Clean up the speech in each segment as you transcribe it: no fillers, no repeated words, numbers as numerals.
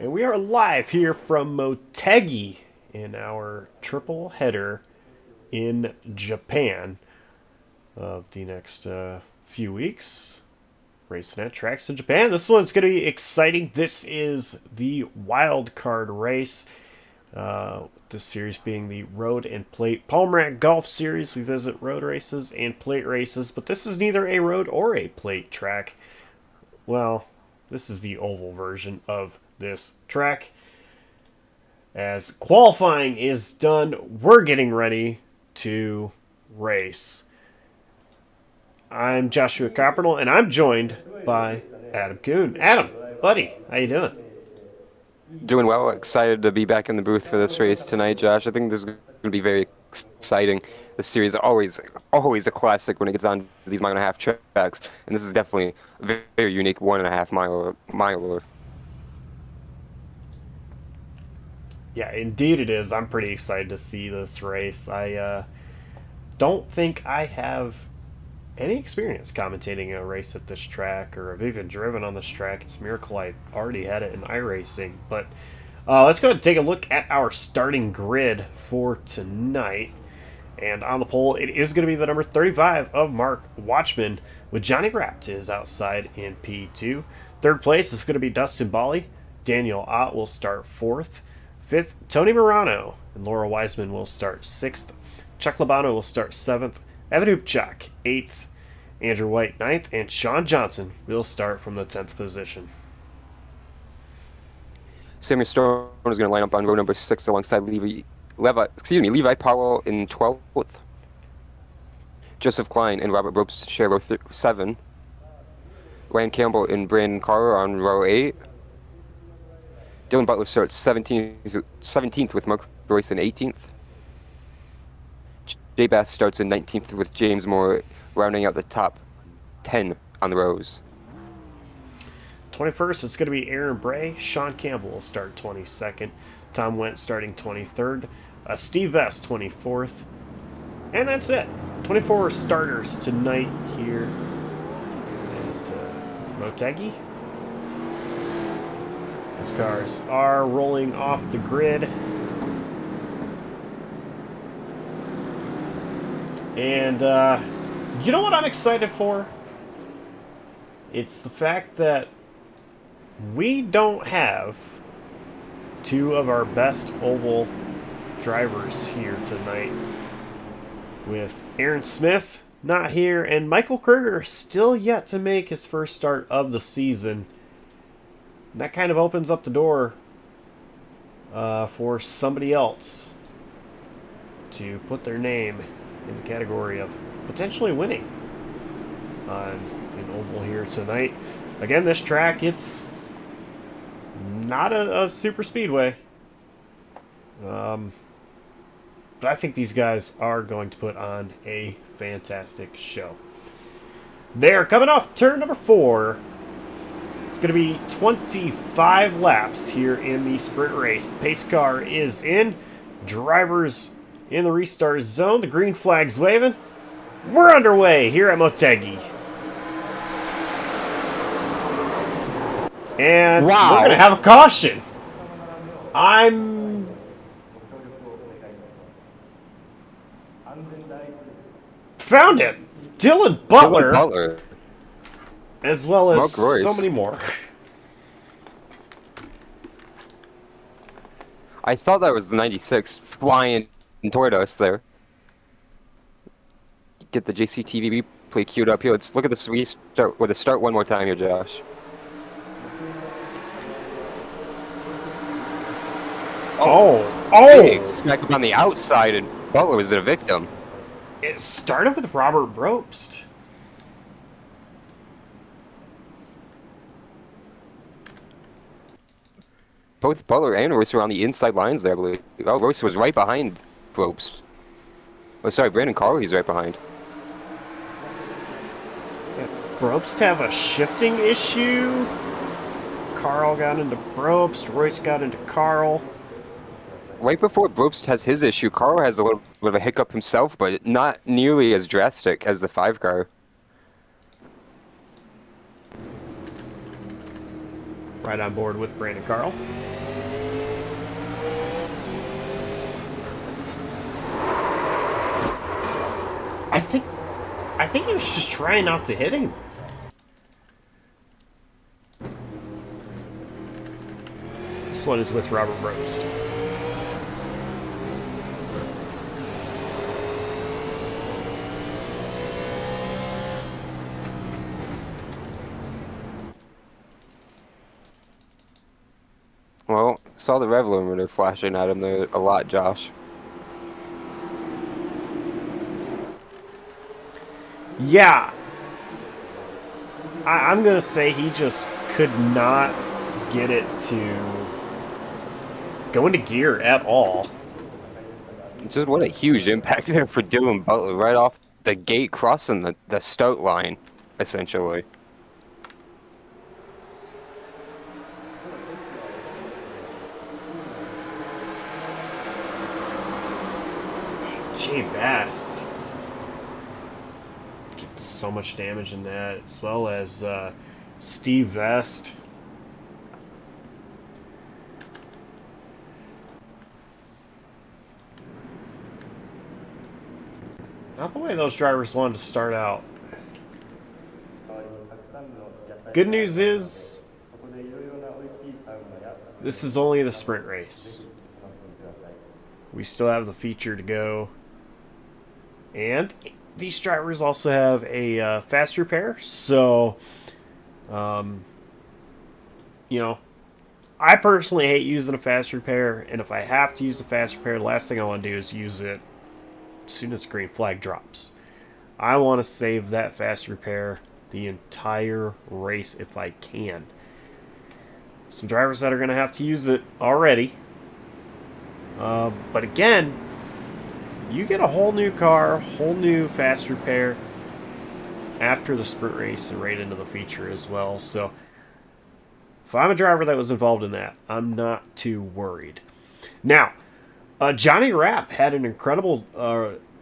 And we are live here from Motegi in our triple header in Japan of the next few weeks. Racing at tracks in Japan. This one's going to be exciting. This is the wild card race. This series being the Road and Plate Palmerack Golf Series. We visit road races and plate races, but this is neither a road or a plate track. Well, this is the oval version of this track. As qualifying is done, we're getting ready to race. I'm Joshua Coppernell, and I'm joined by Adam Kuhn. Adam, buddy, how you doing? Doing well. Excited to be back in the booth for this race tonight, Josh. I think this is going to be very exciting. This series is always a classic when it gets on these mile and a half tracks, and this is definitely a very, very unique 1.5 miler. Yeah, indeed it is. I'm pretty excited to see this race. I don't think I have any experience commentating a race at this track, or have even driven on this track. It's a miracle I already had it in iRacing. But let's go ahead and take a look at our starting grid for tonight. And on the pole, it is going to be the number 35 of Mark Watchman, with Johnny Rapt is outside in P2. Third place is going to be Dustin Bali. Daniel Ott will start fourth. Fifth, Tony Morano and Laura Wiseman will start sixth. Chuck Labano will start seventh. Evan Hupchak, 8th, Andrew White, 9th, and Sean Johnson will start from the 10th position. Sammy Stone is going to line up on row number 6 alongside Levi Powell in 12th. Joseph Klein and Robert Ropes share row 7. Ryan Campbell and Brandon Carter on row 8. Dylan Butler starts 17th with Mark Royce in 18th. Jay Bass starts in 19th with James Moore rounding out the top 10 on the rows. 21st, it's going to be Aaron Bray. Sean Campbell will start 22nd. Tom Wentz starting 23rd. Steve Vest 24th. And that's it. 24 starters tonight here at Motegi. These cars are rolling off the grid. And you know what I'm excited for? It's the fact that we don't have two of our best oval drivers here tonight, with Aaron Smith not here and Michael Kruger still yet to make his first start of the season. And that kind of opens up the door for somebody else to put their name in the category of potentially winning on an oval here tonight. Again, this track, it's not a super speedway. But I think these guys are going to put on a fantastic show. They're coming off turn number 4. It's going to be 25 laps here in the sprint race. The pace car is in. Drivers in the restart zone. The green flag's waving. We're underway here at Motegi. And we're going to have a caution. Found it. Dylan Butler. As well as so many more. I thought that was the 96 flying toward us there. Get the JCTV replay queued up here. Let's look at this restart with the start one more time here, Josh. Big smack up on the outside, and Butler was the victim. It started with Robert Ropst. Both Butler and Royce were on the inside lines there, I believe. Oh, Royce was right behind Ropes. Oh, sorry, Brandon Carl, he's right behind. Yeah, Ropst have a shifting issue. Carl got into Ropst. Royce got into Carl. Right before Brobst has his issue, Carl has a little bit of a hiccup himself, but not nearly as drastic as the 5 car. right on board with Brandon Carl. I think he was just trying not to hit him. This one is with Robert Roast. Well, saw the rev limiter flashing at him there a lot, Josh. Yeah. I'm going to say he just could not get it to go into gear at all. Just what a huge impact there for Dylan Butler right off the gate, crossing the start line, essentially. Gee, Bast. Getting so much damage in that, as well as Steve Vest. Not the way those drivers wanted to start out. Good news is, this is only the sprint race. We still have the feature to go. And these drivers also have a fast repair. So, you know, I personally hate using a fast repair. And if I have to use a fast repair, the last thing I want to do is use it as soon as the green flag drops. I want to save that fast repair the entire race if I can. Some drivers that are going to have to use it already. But again, you get a whole new car, whole new fast repair after the sprint race and right into the feature as well. So if I'm a driver that was involved in that, I'm not too worried. Now, Johnny Rapp had an incredible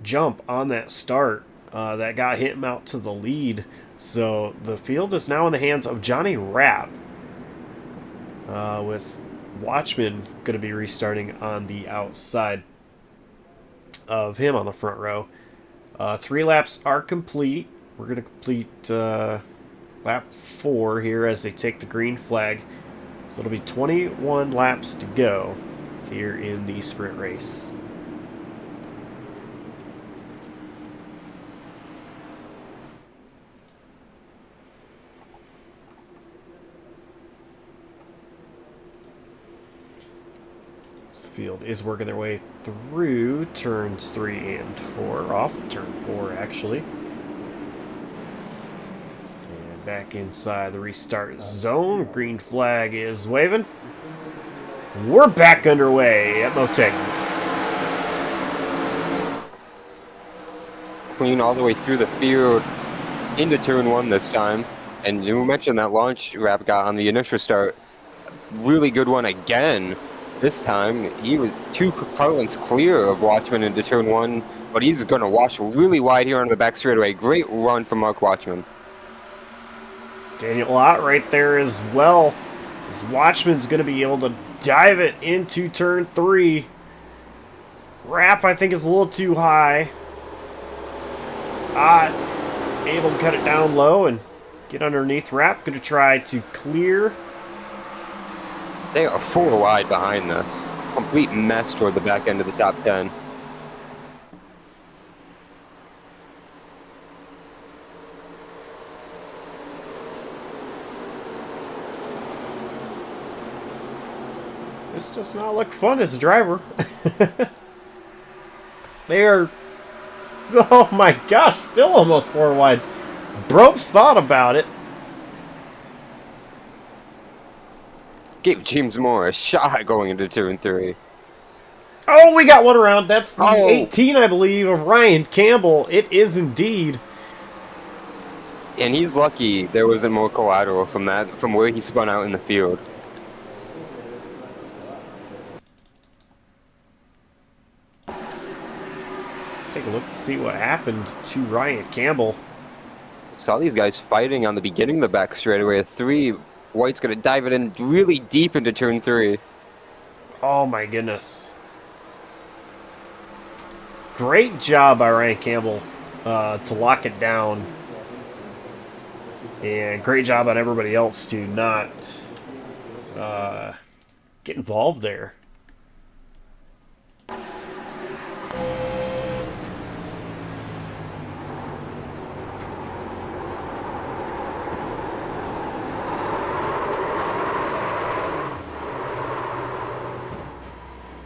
jump on that start that got him out to the lead. So the field is now in the hands of Johnny Rapp, with Watchman going to be restarting on the outside of him on the front row. 3 laps are complete. We're going to complete lap 4 here as they take the green flag. So it'll be 21 laps to go here in the sprint race. The field is working their way through turns 3 and 4, off turn 4 actually. And back inside the restart zone. Green flag is waving. We're back underway at Motegi. Clean all the way through the field into turn 1 this time. And you mentioned that launch Rapp got on the initial start. Really good one again. This time, he was 2 car lengths clear of Watchman into turn 1, but he's going to wash really wide here on the back straightaway. Great run from Mark Watchman. Daniel Ott right there as well. As Watchman's going to be able to dive it into turn 3. Rapp, I think, is a little too high. Ott able to cut it down low and get underneath. Rapp going to try to clear. They are 4 wide behind this. Complete mess toward the back end of the top 10. This does not look fun as a driver. They are, oh my gosh, still almost 4 wide. Bropes thought about it. Gave James Moore a shot going into turn 3. Oh, we got one around. That's the Oh. 18, I believe, of Ryan Campbell. It is indeed. And he's lucky there wasn't more collateral from where he spun out in the field. Take a look to see what happened to Ryan Campbell. Saw these guys fighting on the beginning of the back straightaway. 3 White's gonna dive it in really deep into turn 3. Oh my goodness. Great job by Ryan Campbell to lock it down. And great job on everybody else to not get involved there.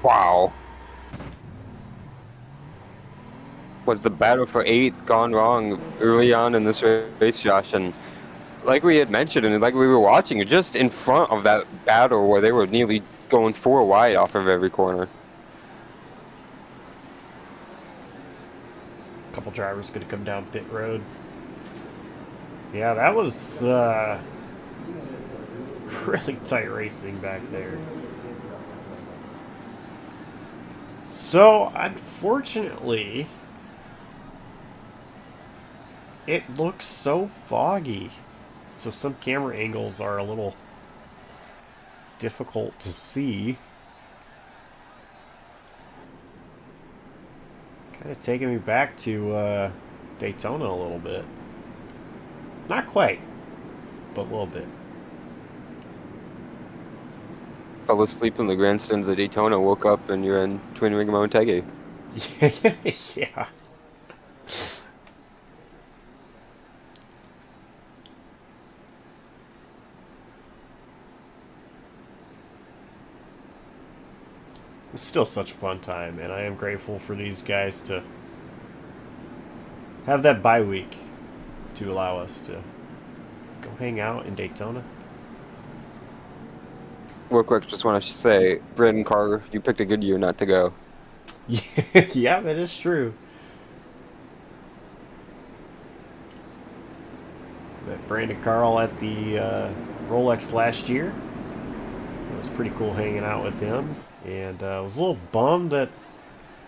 Wow. Was the battle for 8th gone wrong early on in this race, Josh? And like we had mentioned, and like we were watching, just in front of that battle where they were nearly going 4 wide off of every corner. A couple drivers going to come down pit road. Yeah, that was really tight racing back there. So, unfortunately, it looks so foggy. So some camera angles are a little difficult to see. Kind of taking me back to Daytona a little bit. Not quite, but a little bit. Fell asleep in the grandstands at Daytona, woke up, and you're in Twin Ring Motegi. Yeah. It's still such a fun time, and I am grateful for these guys to have that bye week to allow us to go hang out in Daytona. Real quick, just want to say, Brandon Carter, you picked a good year not to go. Yeah, that is true. Met Brandon Carl at the Rolex last year. It was pretty cool hanging out with him. And I was a little bummed that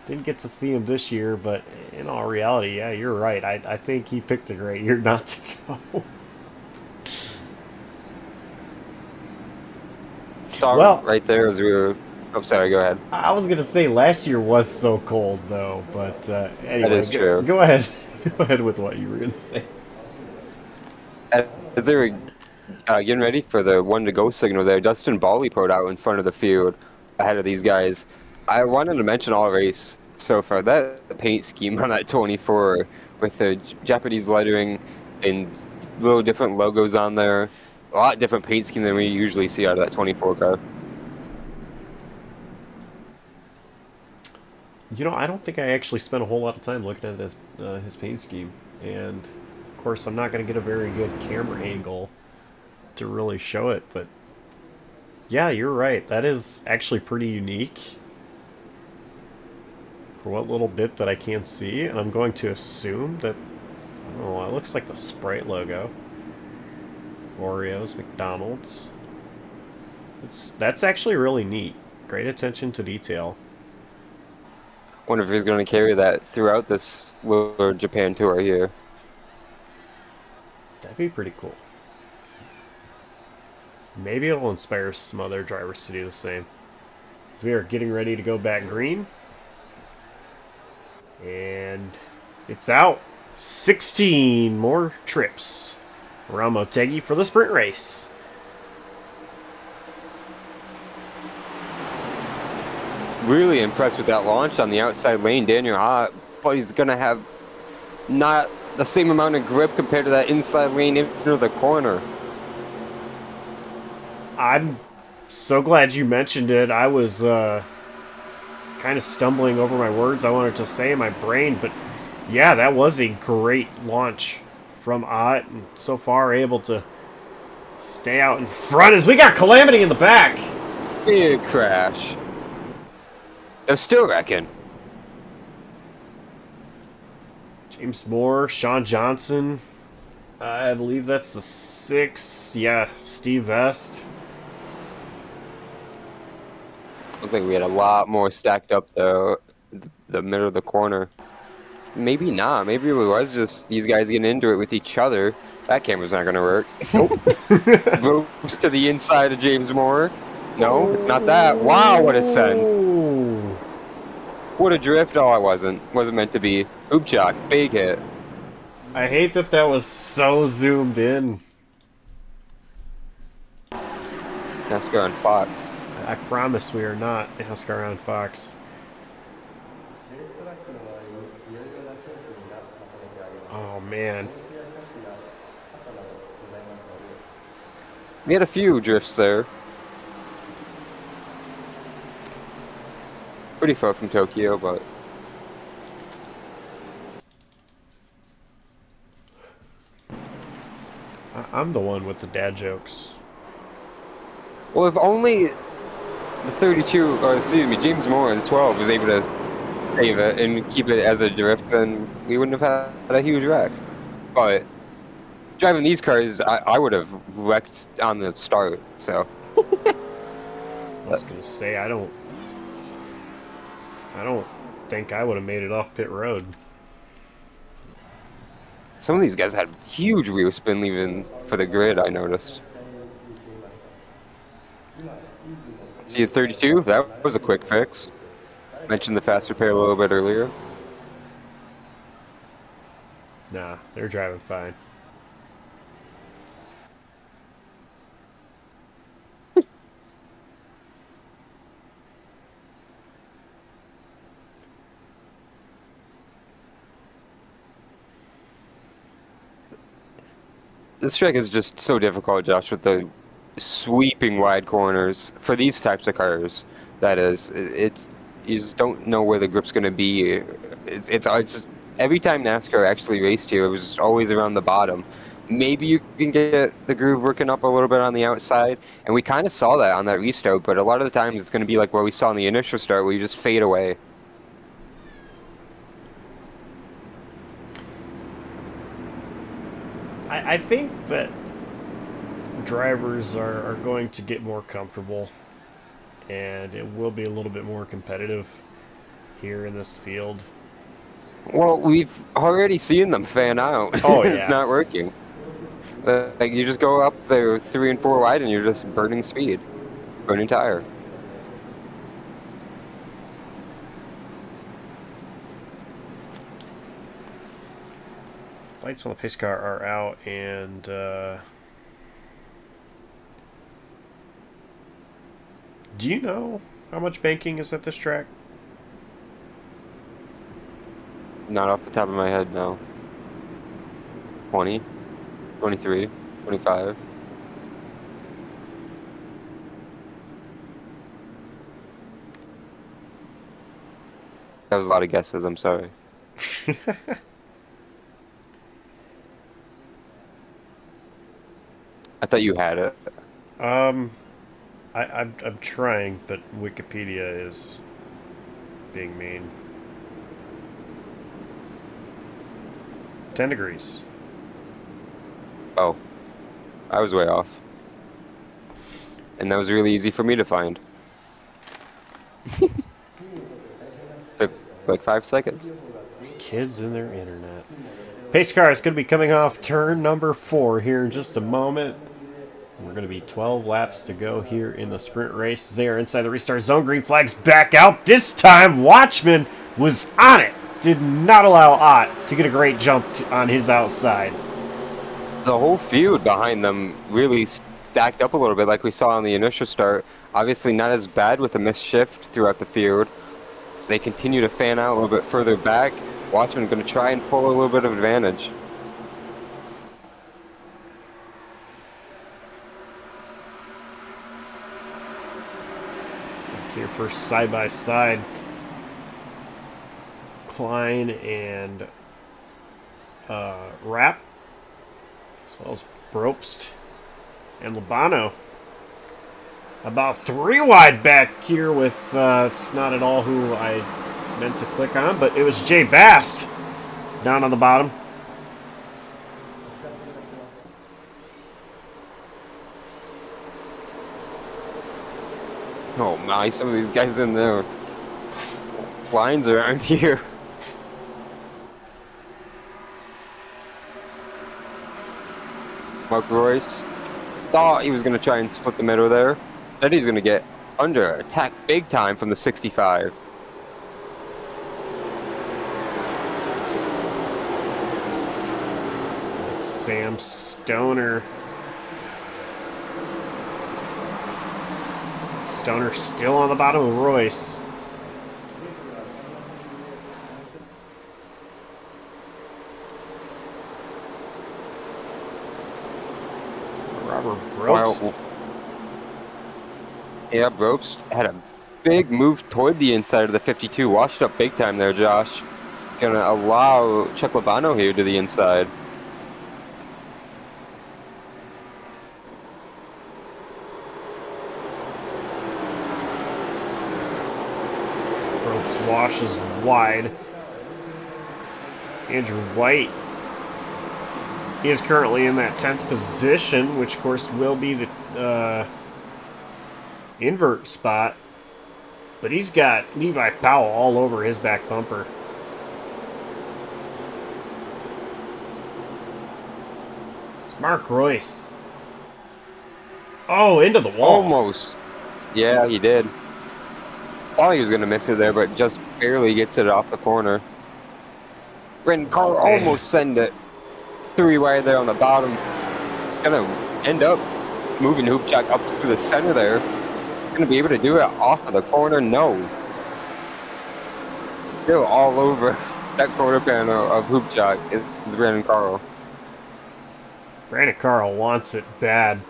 didn't get to see him this year, but in all reality, yeah, you're right. I think he picked a great year not to go. Well, right there as we were... Oh, sorry, go ahead. I was going to say last year was so cold, though, but anyway. That is true. Go ahead. Go ahead with what you were going to say. As they were getting ready for the one-to-go signal there, Dustin Bawley pulled out in front of the field ahead of these guys. I wanted to mention all race so far. That paint scheme on that 24 with the Japanese lettering and little different logos on there. A lot different paint scheme than we usually see out of that 24 car. You know, I don't think I actually spent a whole lot of time looking at his paint scheme. And, of course, I'm not going to get a very good camera angle to really show it. But, yeah, you're right. That is actually pretty unique for what little bit that I can see. And I'm going to assume that, I don't know, it looks like the Sprite logo. Oreos, McDonald's. That's actually really neat. Great attention to detail. Wonder if he's going to carry that throughout this little Japan tour here. That'd be pretty cool. Maybe it'll inspire some other drivers to do the same. So we are getting ready to go back green. And it's out. 16 more trips around Motegi for the sprint race. Really impressed with that launch on the outside lane, Daniel Hott, but he's going to have not the same amount of grip compared to that inside lane into the corner. I'm so glad you mentioned it. I was kind of stumbling over my words I wanted to say in my brain, but yeah, that was a great launch from Ott, and so far able to stay out in front as we got Calamity in the back. Big crash. They're still wrecking. James Moore, Sean Johnson, I believe that's the 6. Yeah, Steve Vest. Looked like we had a lot more stacked up though, the middle of the corner. Maybe not. Maybe it was just these guys getting into it with each other. That camera's not gonna work. Nope. Ropes to the inside of James Moore. No, it's not that. Wow, what a send. Oh. What a drift. Oh, it wasn't. Wasn't meant to be. Hoop jock. Big hit. I hate that that was so zoomed in. NASCAR on Fox. I promise we are not NASCAR on Fox. Oh, man. We had a few drifts there. Pretty far from Tokyo, but... I'm the one with the dad jokes. Well, if only the 32, or excuse me, James Moore, the 12, was able to save it and keep it as a drift, then we wouldn't have had a huge wreck. But driving these cars, I would have wrecked on the start, so... I was gonna say I don't think I would have made it off pit road. Some of these guys had huge wheel spin leaving for the grid, I noticed. See a 32? That was a quick fix. Mentioned the fast repair a little bit earlier. Nah, they're driving fine. This track is just so difficult, Josh, with the sweeping wide corners for these types of cars. That is, it's you just don't know where the grip's going to be. It's just every time NASCAR actually raced here, it was just always around the bottom. Maybe you can get the groove working up a little bit on the outside, and we kind of saw that on that restart. But a lot of the times, it's going to be like what we saw in the initial start, where you just fade away. I think that drivers are going to get more comfortable, and it will be a little bit more competitive here in this field. Well, we've already seen them fan out. Oh, yeah. It's not working. Like you just go up there 3 and 4 wide, and you're just burning speed, burning tire. Lights on the pace car are out, and do you know how much banking is at this track? Not off the top of my head, no. 20, 23, 25. That was a lot of guesses, I'm sorry. I thought you had it. I'm trying, but Wikipedia is being mean. 10 degrees. Oh. I was way off. And that was really easy for me to find. Took like 5 seconds. Kids and their internet. Pace car is going to be coming off turn number 4 here in just a moment. We're going to be 12 laps to go here in the sprint race. They are inside the restart zone. Green flag's back out. This time, Watchman was on it. Did not allow Ott to get a great jump on his outside. The whole field behind them really stacked up a little bit like we saw on the initial start. Obviously not as bad with the missed shift throughout the field. So they continue to fan out a little bit further back. Watchman going to try and pull a little bit of advantage. Here first side-by-side. Klein and Rapp, as well as Probst and Labano. About 3 wide back here with, it's not at all who I meant to click on, but it was Jay Bast down on the bottom. Oh my, some of these guys in there. Lines around here. Mark Royce thought he was going to try and split the middle there. Said he's going to get under attack big time from the 65. It's Sam Stoner. Stoner still on the bottom of Royce. Robert Brobst. Well, yeah, Brobst had a big move toward the inside of the 52. Washed up big time there, Josh. Gonna allow Chuck Labano here to the inside. Brobst washes wide. Andrew White is currently in that 10th position, which of course will be the invert spot. But he's got Levi Powell all over his back bumper. It's Mark Royce. Oh, into the wall. Almost. Yeah, he did. Thought he was going to miss it there, but just barely gets it off the corner. Brandon Carr almost send it 3 wide there on the bottom. It's going to end up moving Hoopchak up through the center there. Going to be able to do it off of the corner? No. Still all over that corner panel of Hoopchak is Brandon Carl. Brandon Carl wants it bad.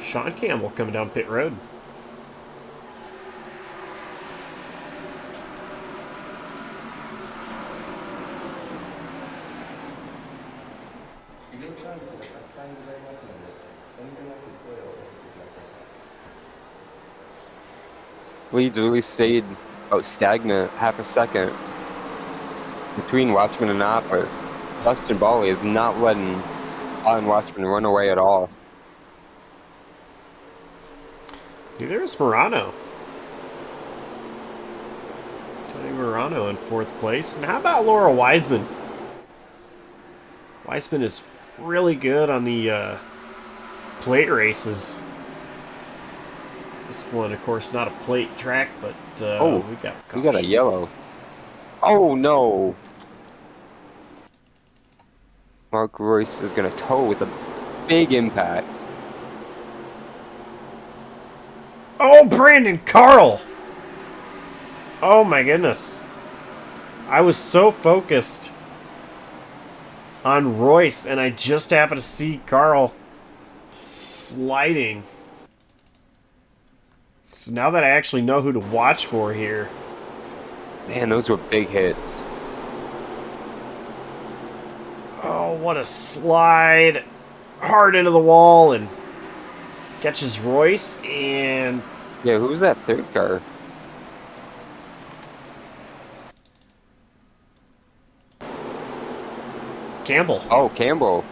Sean Campbell coming down pit road. Leads really stayed about stagnant half a second between Watchman and Knott, but Dustin Bally is not letting on Watchman run away at all. Neither is Morano. Tony Morano in 4th place. And how about Laura Wiseman? Wiseman is really good on the plate races. This one, of course, not a plate track, but we got a yellow. Oh, no. Mark Royce is going to tow with a big impact. Oh, Brandon Carl! Oh, my goodness. I was so focused on Royce, and I just happened to see Carl sliding. So now that I actually know who to watch for here. Man, those were big hits. Oh, what a slide. Hard into the wall and catches Royce and... Yeah, who was that third car? Campbell. Oh, Campbell.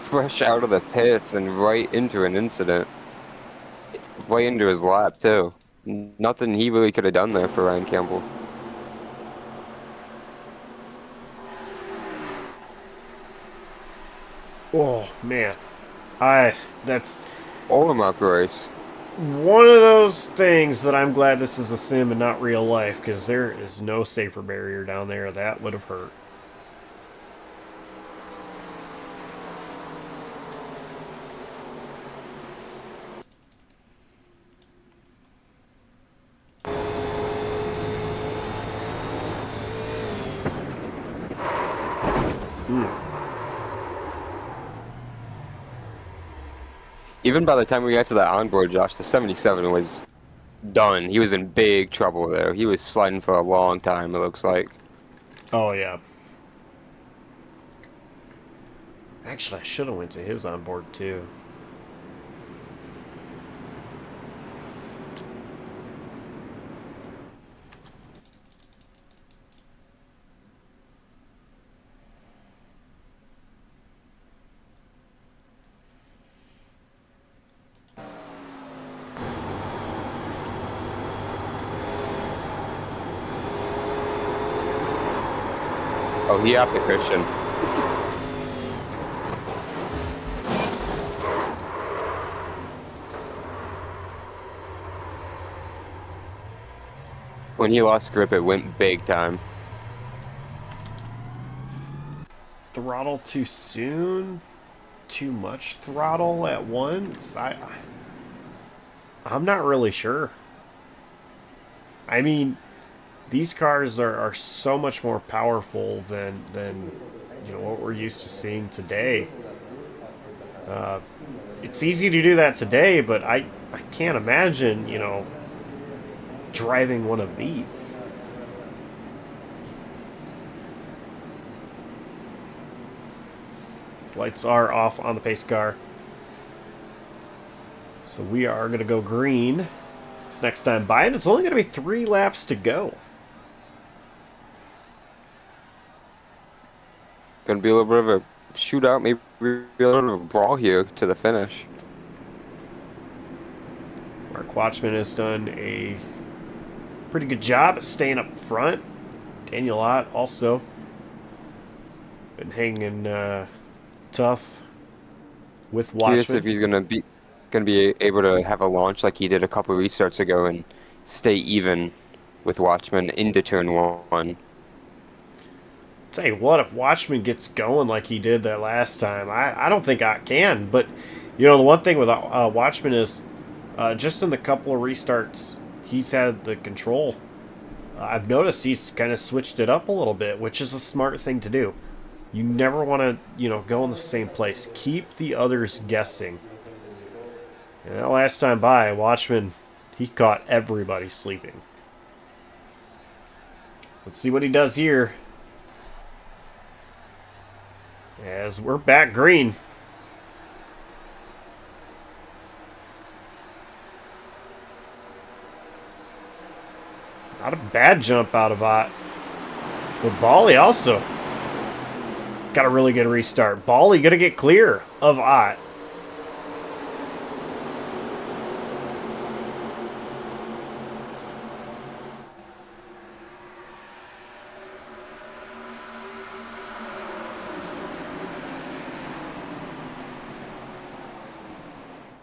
Fresh out of the pits and right into an incident. Right into his lap, too. Nothing he really could have done there for Ryan Campbell. Oh, man. That's Or Mark Royce. one of those things that I'm glad this is a sim and not real life, because there is no safer barrier down there. That would have hurt. Even by the time we got to that onboard, Josh, the 77 was done. He was in big trouble there. He was sliding for a long time, it looks like. Oh, yeah. Actually, I should have went to his onboard, too. Oh, he upped the Christian. When he lost grip, it went big time. Throttle too soon? Too much throttle at once? I'm not really sure. I mean, these cars are so much more powerful than you know what we're used to seeing today. It's easy to do that today, but I can't imagine, you know, driving one of these. These lights are off on the pace car. So we are going to go green this next time by, and it's only going to be 3 laps to go. Gonna be a little bit of a shootout, maybe a little bit of a brawl here to the finish. Mark Watchman has done a pretty good job at staying up front. Daniel Ott also been hanging tough with Curious Watchman. if he's gonna be able to have a launch like he did a couple restarts ago and stay even with Watchman into turn 1. Tell you what, if Watchman gets going like he did that last time, I don't think I can. But, you know, the one thing with Watchman is just in the couple of restarts he's had the control, I've noticed he's kind of switched it up a little bit, which is a smart thing to do. You never want to, you know, go in the same place. Keep the others guessing. And that last time by, Watchman, he caught everybody sleeping. Let's see what he does here. As we're back green. Not a bad jump out of Ott. But Bali also got a really good restart. Bali gonna get clear of Ott.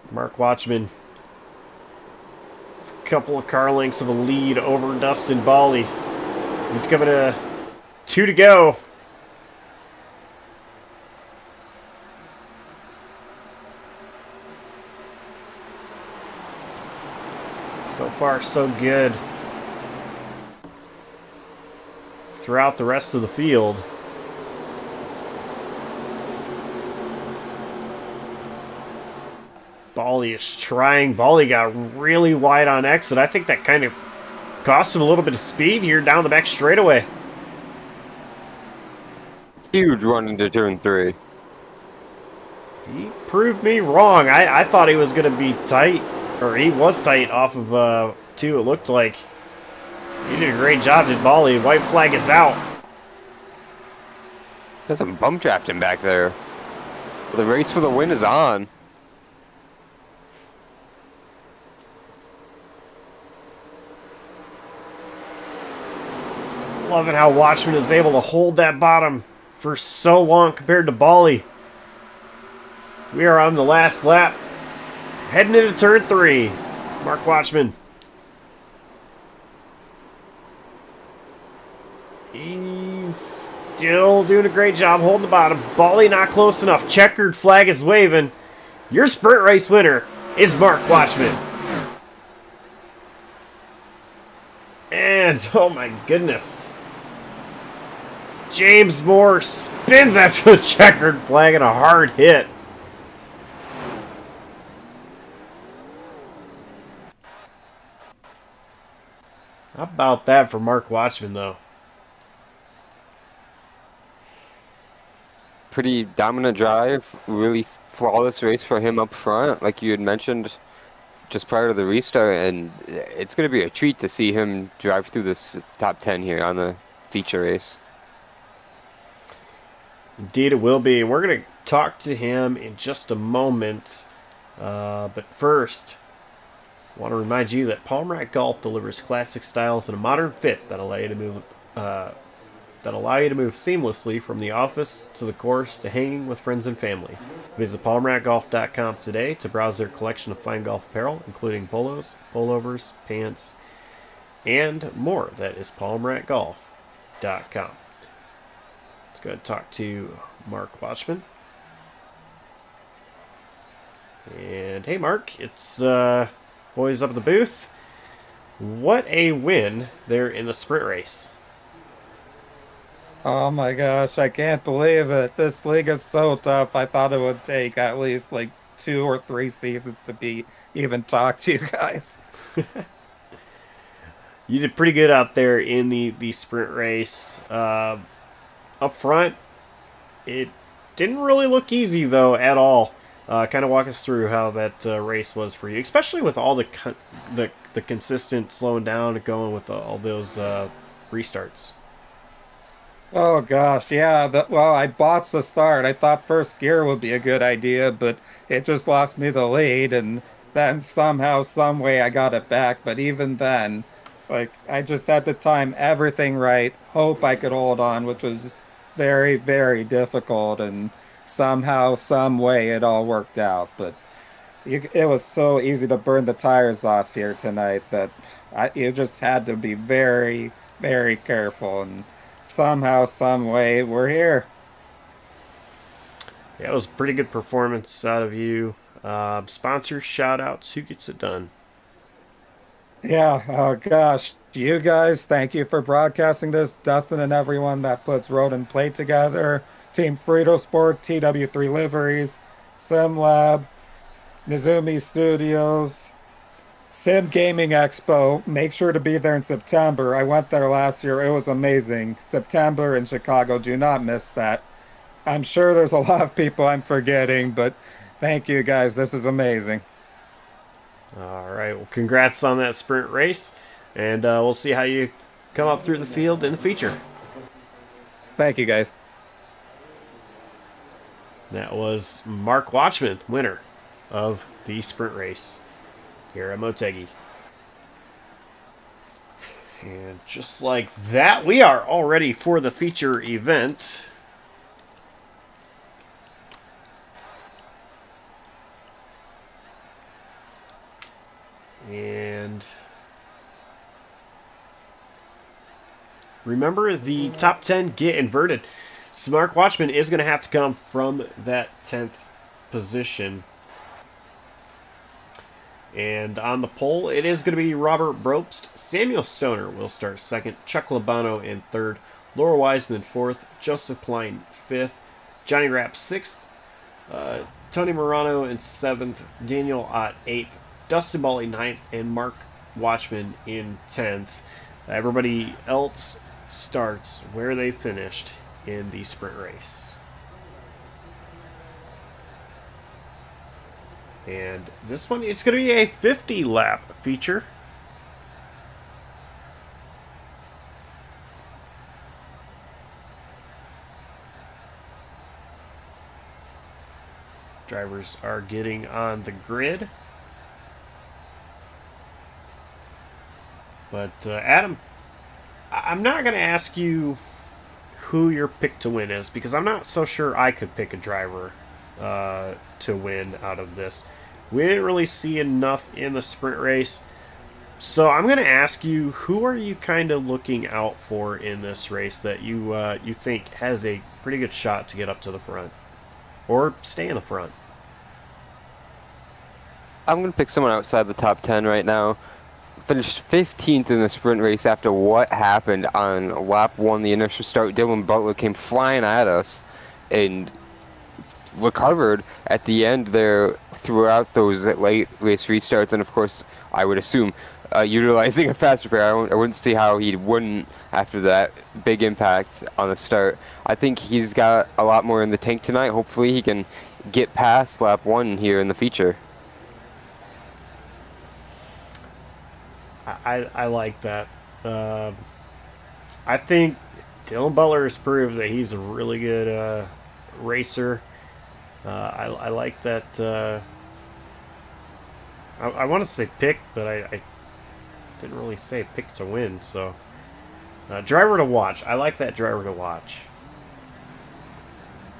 Mark Watchman. It's a couple of car lengths of a lead over Dustin Bali. He's coming to 2 to go. So far, so good. Throughout the rest of the field. Bali is trying. Bali got really wide on exit. I think that kind of cost him a little bit of speed here down the back straightaway. Huge run into turn 3. He proved me wrong. I thought he was going to be tight, or he was tight off of 2, it looked like. He did a great job, did Bali. White flag is out. There's some bump drafting back there. The race for the win is on. Loving how Watchman is able to hold that bottom for so long compared to Bali. So we are on the last lap. Heading into turn 3. Mark Watchman. He's still doing a great job holding the bottom. Bali not close enough. Checkered flag is waving. Your sprint race winner is Mark Watchman. And, oh my goodness. James Moore spins after the checkered flag and a hard hit. How about that for Mark Watchman, though? Pretty dominant drive, really flawless race for him up front, like you had mentioned just prior to the restart, and it's going to be a treat to see him drive through this top 10 here on the feature race. Indeed, it will be. We're going to talk to him in just a moment. But first, I want to remind you that Palm Rack Golf delivers classic styles and a modern fit that allow you to that allow you to move seamlessly from the office to the course to hanging with friends and family. Visit palmratgolf.com today to browse their collection of fine golf apparel, including polos, pullovers, pants, and more. That is palmratgolf.com. Let's go ahead and talk to Mark Watchman. And hey, Mark, it's boys up at the booth. What a win there in the sprint race. Oh my gosh, I can't believe it. This league is so tough. I thought it would take at least like 2 or 3 seasons to be even talk to you guys. You did pretty good out there in the sprint race. Up front, it didn't really look easy, though, at all. Kind of walk us through how that race was for you, especially with all the consistent slowing down and going with all those restarts. Oh gosh, yeah. Well, I botched the start. I thought first gear would be a good idea, but it just lost me the lead, and then somehow, some way, I got it back. But even then, like I just had to time everything right, hope I could hold on, which was very, very difficult, and somehow, some way, it all worked out. But it was so easy to burn the tires off here tonight that you just had to be very, very careful. And somehow, some way, we're here. Yeah, it was a pretty good performance out of you. Sponsor shout outs. Who gets it done? Yeah, oh gosh. You guys, thank you for broadcasting this. Dustin and everyone that puts Road and Plate together. Team Frito Sport, TW3 Liveries, SimLab, Nizumi Studios, Sim Gaming Expo. Make sure to be there in September. I went there last year. It was amazing. September in Chicago. Do not miss that. I'm sure there's a lot of people I'm forgetting, but thank you guys. This is amazing. All right. Well, congrats on that sprint race, and we'll see how you come up through the field in the feature. Thank you guys. That was Mark Watchman, winner of the sprint race here at Motegi. And just like that, we are all ready for the feature event. And remember, the top 10 get inverted. So Mark Watchman is going to have to come from that 10th position. And on the pole, it is going to be Robert Brobst. Samuel Stoner will start second. Chuck Labano in third. Laura Wiseman fourth. Joseph Klein fifth. Johnny Rapp sixth. Tony Morano in seventh. Daniel Ott eighth. Dustin Bally ninth. And Mark Watchman in 10th. Everybody else starts where they finished in the sprint race. And this one, it's going to be a 50-lap feature. Drivers are getting on the grid. But Adam, I'm not going to ask you who your pick to win is, because I'm not so sure I could pick a driver to win out of this. We didn't really see enough in the sprint race. So I'm going to ask you, who are you kind of looking out for in this race that you think has a pretty good shot to get up to the front or stay in the front? I'm going to pick someone outside the top 10 right now. Finished 15th in the sprint race after what happened on lap 1, the initial start. Dylan Butler came flying at us and recovered at the end there throughout those late race restarts, and of course I would assume utilizing a fast repair. I wouldn't see how he wouldn't after that big impact on the start. I think he's got a lot more in the tank tonight. Hopefully he can get past lap 1 here in the feature. I like that. I think Dylan Butler has proved that he's a really good racer. I like that. I want to say pick, but I didn't really say pick to win. So Driver to watch. I like that driver to watch.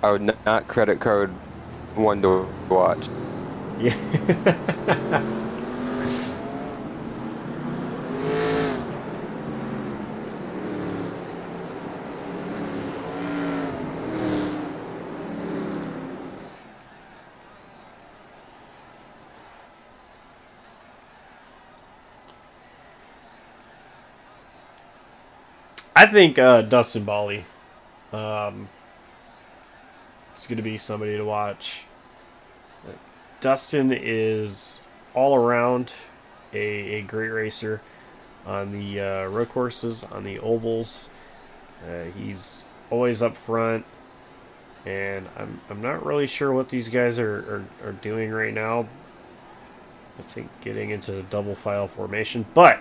I would not credit card one to watch. Yeah. I think Dustin Bally is going to be somebody to watch. Dustin is all around a great racer on the road courses, on the ovals. He's always up front, and I'm not really sure what these guys are doing right now. I think getting into the double file formation, but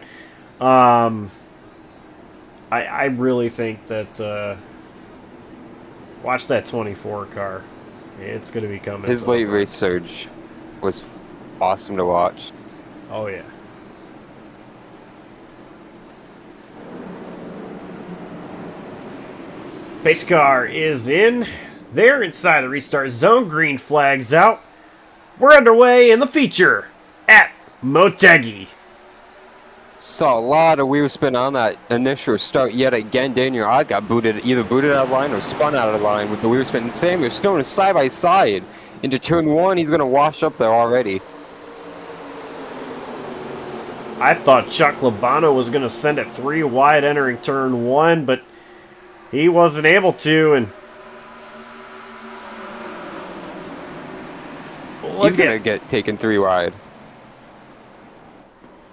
I really think that watch that 24 car. It's going to be coming. His late race surge was awesome to watch. Oh yeah. Pace car is in. They're inside the restart zone. Green flags out. We're underway in the feature at Motegi. Saw a lot of wheel spin on that initial start yet again. Daniel Ott got either booted out of line or spun out of line with the wheel spin. Samuel Stone is side by side into turn one. He's going to wash up there already. I thought Chuck Labano was going to send it 3 wide entering turn 1, but he wasn't able to. And he's going to get taken 3 wide.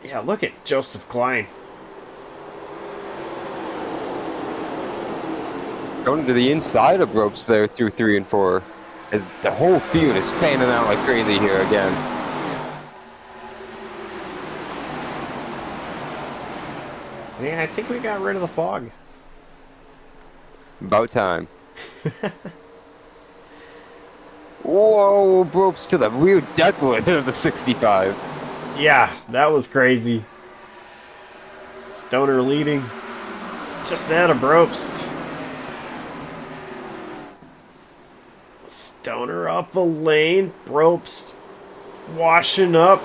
Yeah, look at Joseph Klein. Going to the inside of ropes there through 3 and 4. As the whole field is fanning out like crazy here again. Yeah, I think we got rid of the fog. About time. Whoa, ropes to the rear deck limit of the 65. Yeah, that was crazy. Stoner leading. Just ahead of Brobst. Stoner up a lane. Brobst washing up.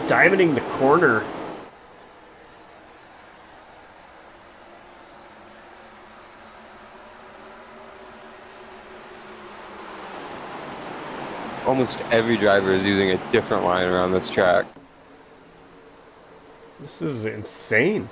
Diamonding the corner. Almost every driver is using a different line around this track. This is insane.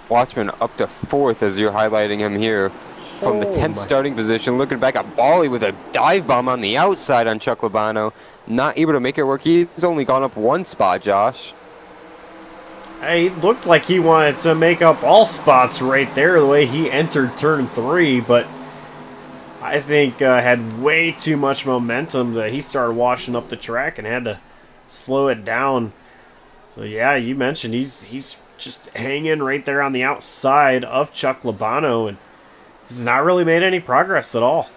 Watchman up to 4th as you're highlighting him here. From the 10th my. starting position, looking back at Bally with a dive bomb on the outside on Chuck Labano. Not able to make it work. He's only gone up 1 spot, Josh. He looked like he wanted to make up all spots right there the way he entered turn 3, but I think had way too much momentum that he started washing up the track and had to slow it down. So yeah, you mentioned he's just hanging right there on the outside of Chuck Labano, and he's not really made any progress at all.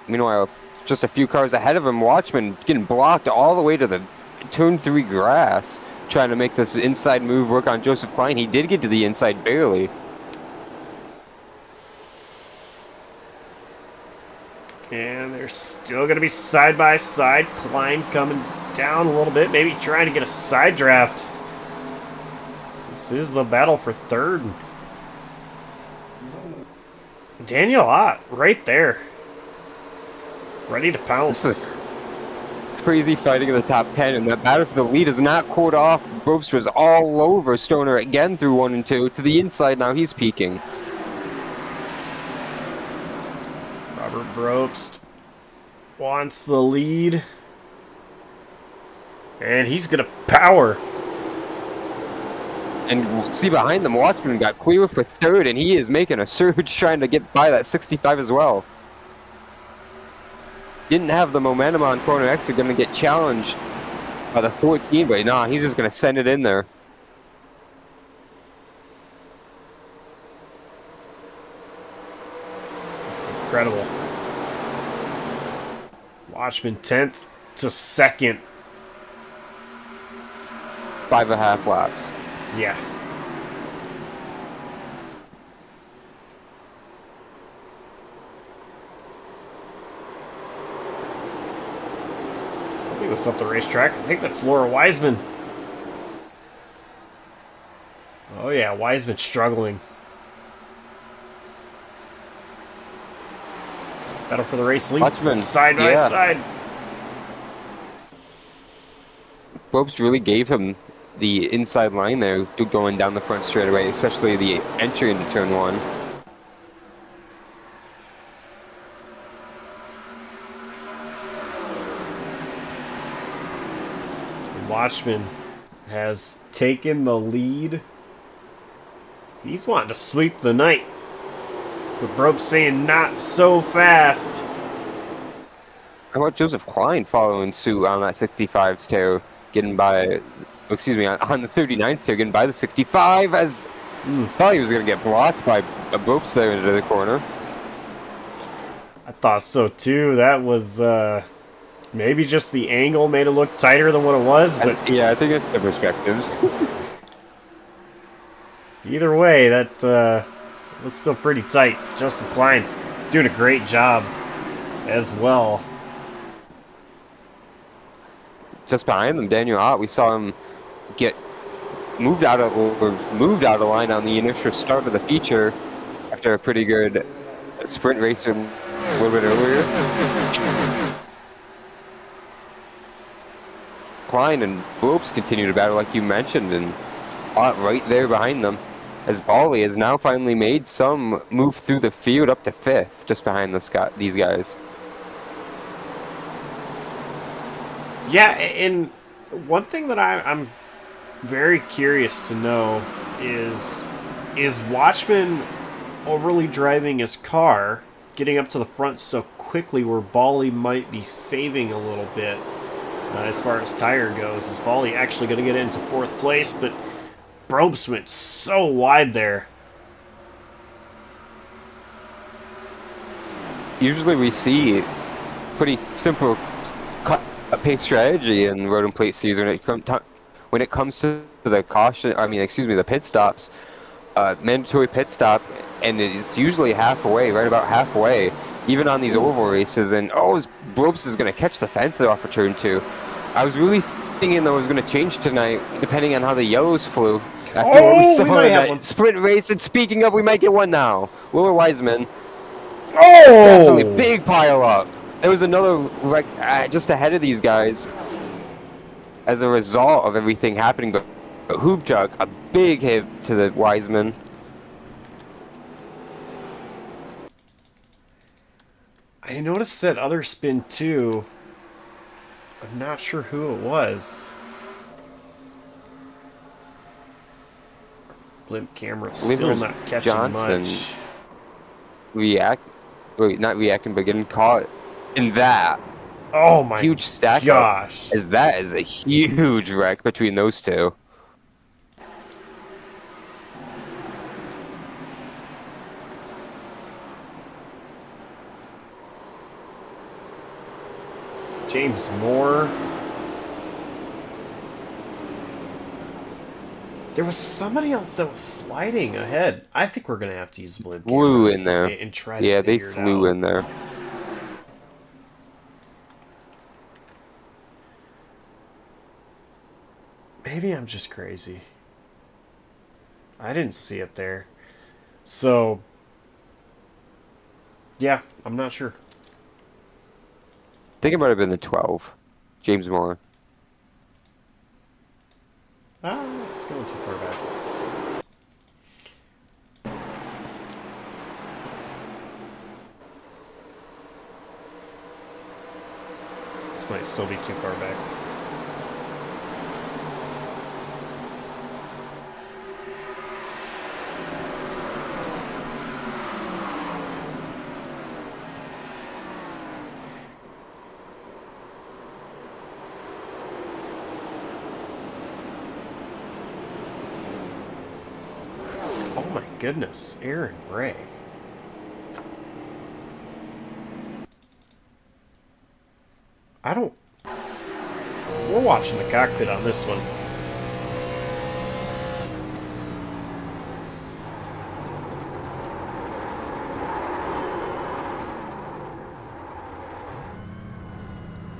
Meanwhile, just a few cars ahead of him, Watchman getting blocked all the way to the turn 3 grass, trying to make this inside move work on Joseph Klein. He did get to the inside barely. And they're still going to be side by side. Klein coming down a little bit, maybe trying to get a side draft. This is the battle for 3rd. Daniel Ott right there. Ready to pounce. This is crazy fighting in the top 10, and that battle for the lead is not cooled off. Brobst was all over Stoner again through 1 and 2. To the inside now, he's peaking. Robert Brobst wants the lead. And he's going to power. And see behind them, Watchman got clear for 3rd, and he is making a surge trying to get by that 65 as well. Didn't have the momentum on corner X. They're going to get challenged by the 14, but nah, he's just going to send it in there. incredible. Watchman 10th to 2nd. 5.5 laps. Yeah. Somebody was up the racetrack. I think that's Laura Wiseman. Oh yeah, Wiseman struggling. Battle for the race lead. Watchman, Side by yeah. side. Probst really gave him the inside line there, going down the front straightaway, especially the entry into turn 1. Watchman has taken the lead. He's wanting to sweep the night. But Probst saying not so fast. How about Joseph Klein following suit on that 65's tail, getting by, excuse me, on the 39's tail, getting by the 65 as thought he was going to get blocked by a Probst there into the corner. I thought so too. That was maybe just the angle made it look tighter than what it was, but Yeah, I think it's the perspectives. either way, that was still pretty tight. Joseph Klein doing a great job as well. Just behind them, Daniel Ott, we saw him get moved out of line on the initial start of the feature after a pretty good sprint race a little bit earlier. Klein and Probst continue to battle like you mentioned, and Ott right there behind them, as Bali has now finally made some move through the field up to 5th, just behind these guys. Yeah, and one thing that I'm very curious to know is Watchman overly driving his car, getting up to the front so quickly where Bali might be saving a little bit as far as tire goes? Is Bali actually going to get into 4th place? But Probst went so wide there. Usually we see pretty simple pace strategy in road and plate series when it comes to the the pit stops, mandatory pit stop, and it's usually halfway, right about halfway, even on these oval races. And Probst is going to catch the fence there off of turn 2. I was really thinking that was going to change tonight, depending on how the yellows flew. After what we saw in that sprint race, and speaking of, we might get one now. Laura Wiseman. Definitely big pile up. There was another wreck just ahead of these guys as a result of everything happening, but Hoopchuck, a big hit to the Wiseman. I noticed that other spin too. I'm not sure who it was. Blimp camera still not catching Johnson much. Not reacting, but getting caught in that. Oh my huge stack gosh. up, as that is a huge wreck between those two. James Moore. There was somebody else that was sliding ahead. I think we're going to have to use the blimp Flew in there. And try to yeah, they figure it flew out. in there. Maybe I'm just crazy. I didn't see it there. So, yeah, I'm not sure. I think it might have been the 12. James Moore. It's going too far back. This might still be too far back. Oh my goodness, Aaron Bray. I don't... We're watching the cockpit on this one.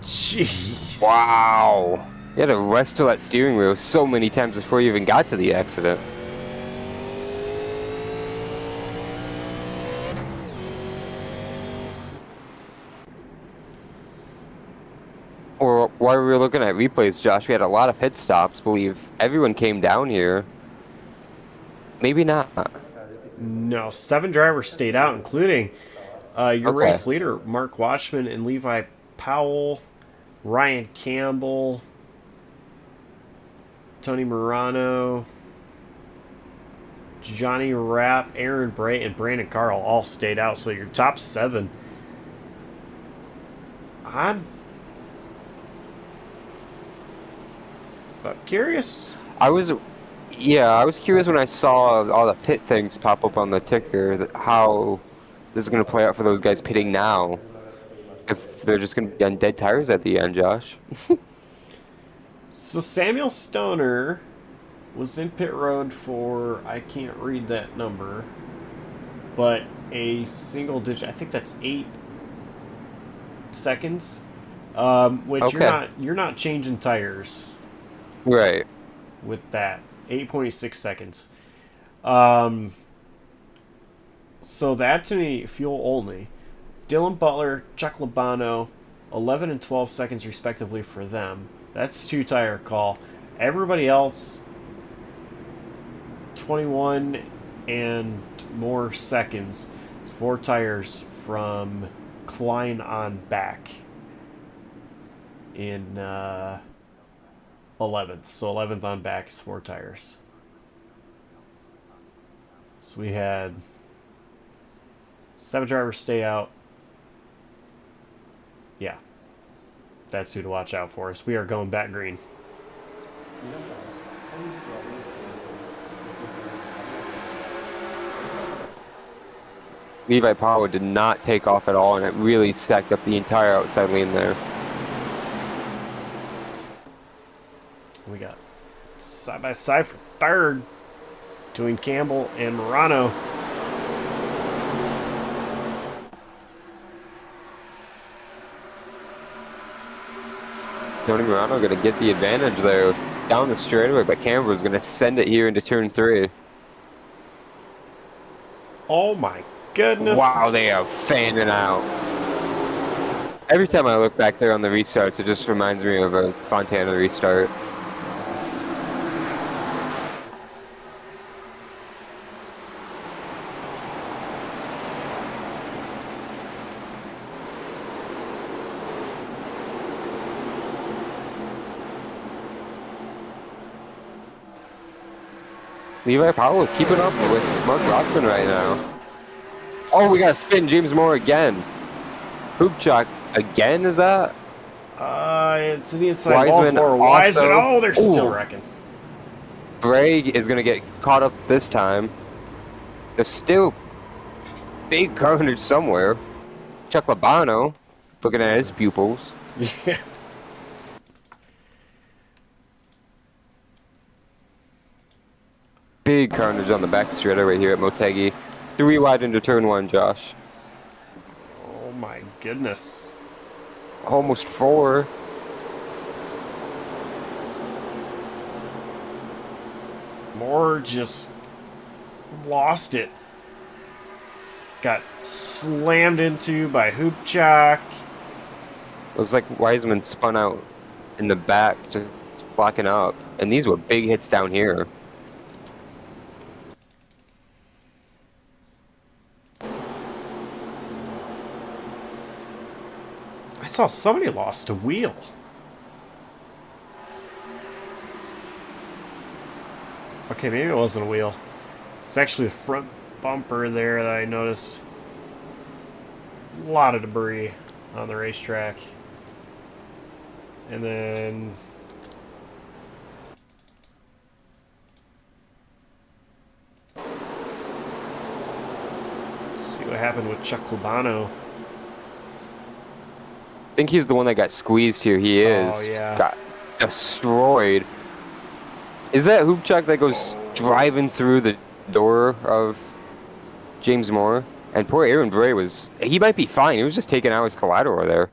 Jeez. Wow. You had to wrestle that steering wheel so many times before you even got to the accident. Or while we were looking at replays, Josh, we had a lot of pit stops. Believe everyone came down here. Maybe not. No, 7 drivers stayed out, including your Okay. race leader, Mark Watchman, and Levi Powell, Ryan Campbell, Tony Morano, Johnny Rapp, Aaron Bray, and Brandon Carl all stayed out. So your top 7. I'm curious. I was curious when I saw all the pit things pop up on the ticker, how this is going to play out for those guys pitting now. If they're just going to be on dead tires at the end, Josh. So Samuel Stoner was in pit road for, I can't read that number, but a single digit. I think that's 8 seconds. Which Okay. you're not changing tires Right. with that. 8.6 seconds. So that to me, fuel only. Dylan Butler, Chuck Labano, 11 and 12 seconds respectively for them. That's 2 tire call. Everybody else, 21 and more seconds. 4 tires from Klein on back in 11th. So 11th on back is 4 tires. So we had 7 drivers stay out. Yeah. That's who to watch out for us. We are going back green. Levi Powell did not take off at all, and it really stacked up the entire outside lane there. We got side by side for third between Campbell and Morano. Tony Morano going to get the advantage there down the straightaway, but Campbell's going to send it here into turn 3. Oh my goodness. Wow, they are fanning out. Every time I look back there on the restarts, it just reminds me of a Fontana restart. Levi Powell keeping up with Mark Rockman right now. Oh, we got to spin James Moore again. Hoopchuck again, is that? To the inside Wiseman ball for Wiseman. also. Oh, they're still Ooh. wrecking. Bray is going to get caught up this time. There's still big carnage somewhere. Chuck Labano looking at his pupils. Yeah. Big carnage on the back straightaway here at Motegi. 3 wide into turn 1, Josh. Oh my goodness. Almost 4. Moore just lost it. Got slammed into by Hoopchuck. Looks like Wiseman spun out in the back, just blocking up. And these were big hits down here. I saw somebody lost a wheel. Okay, maybe it wasn't a wheel. It's actually the front bumper there that I noticed. A lot of debris on the racetrack. And then... let's see what happened with Chuck Cubano. think he's the one that got squeezed here. He is. Oh, yeah. Got destroyed. Is that Hoopchuck that goes driving through the door of James Moore? And poor Aaron Bray was... He might be fine. He was just taking out his collateral there.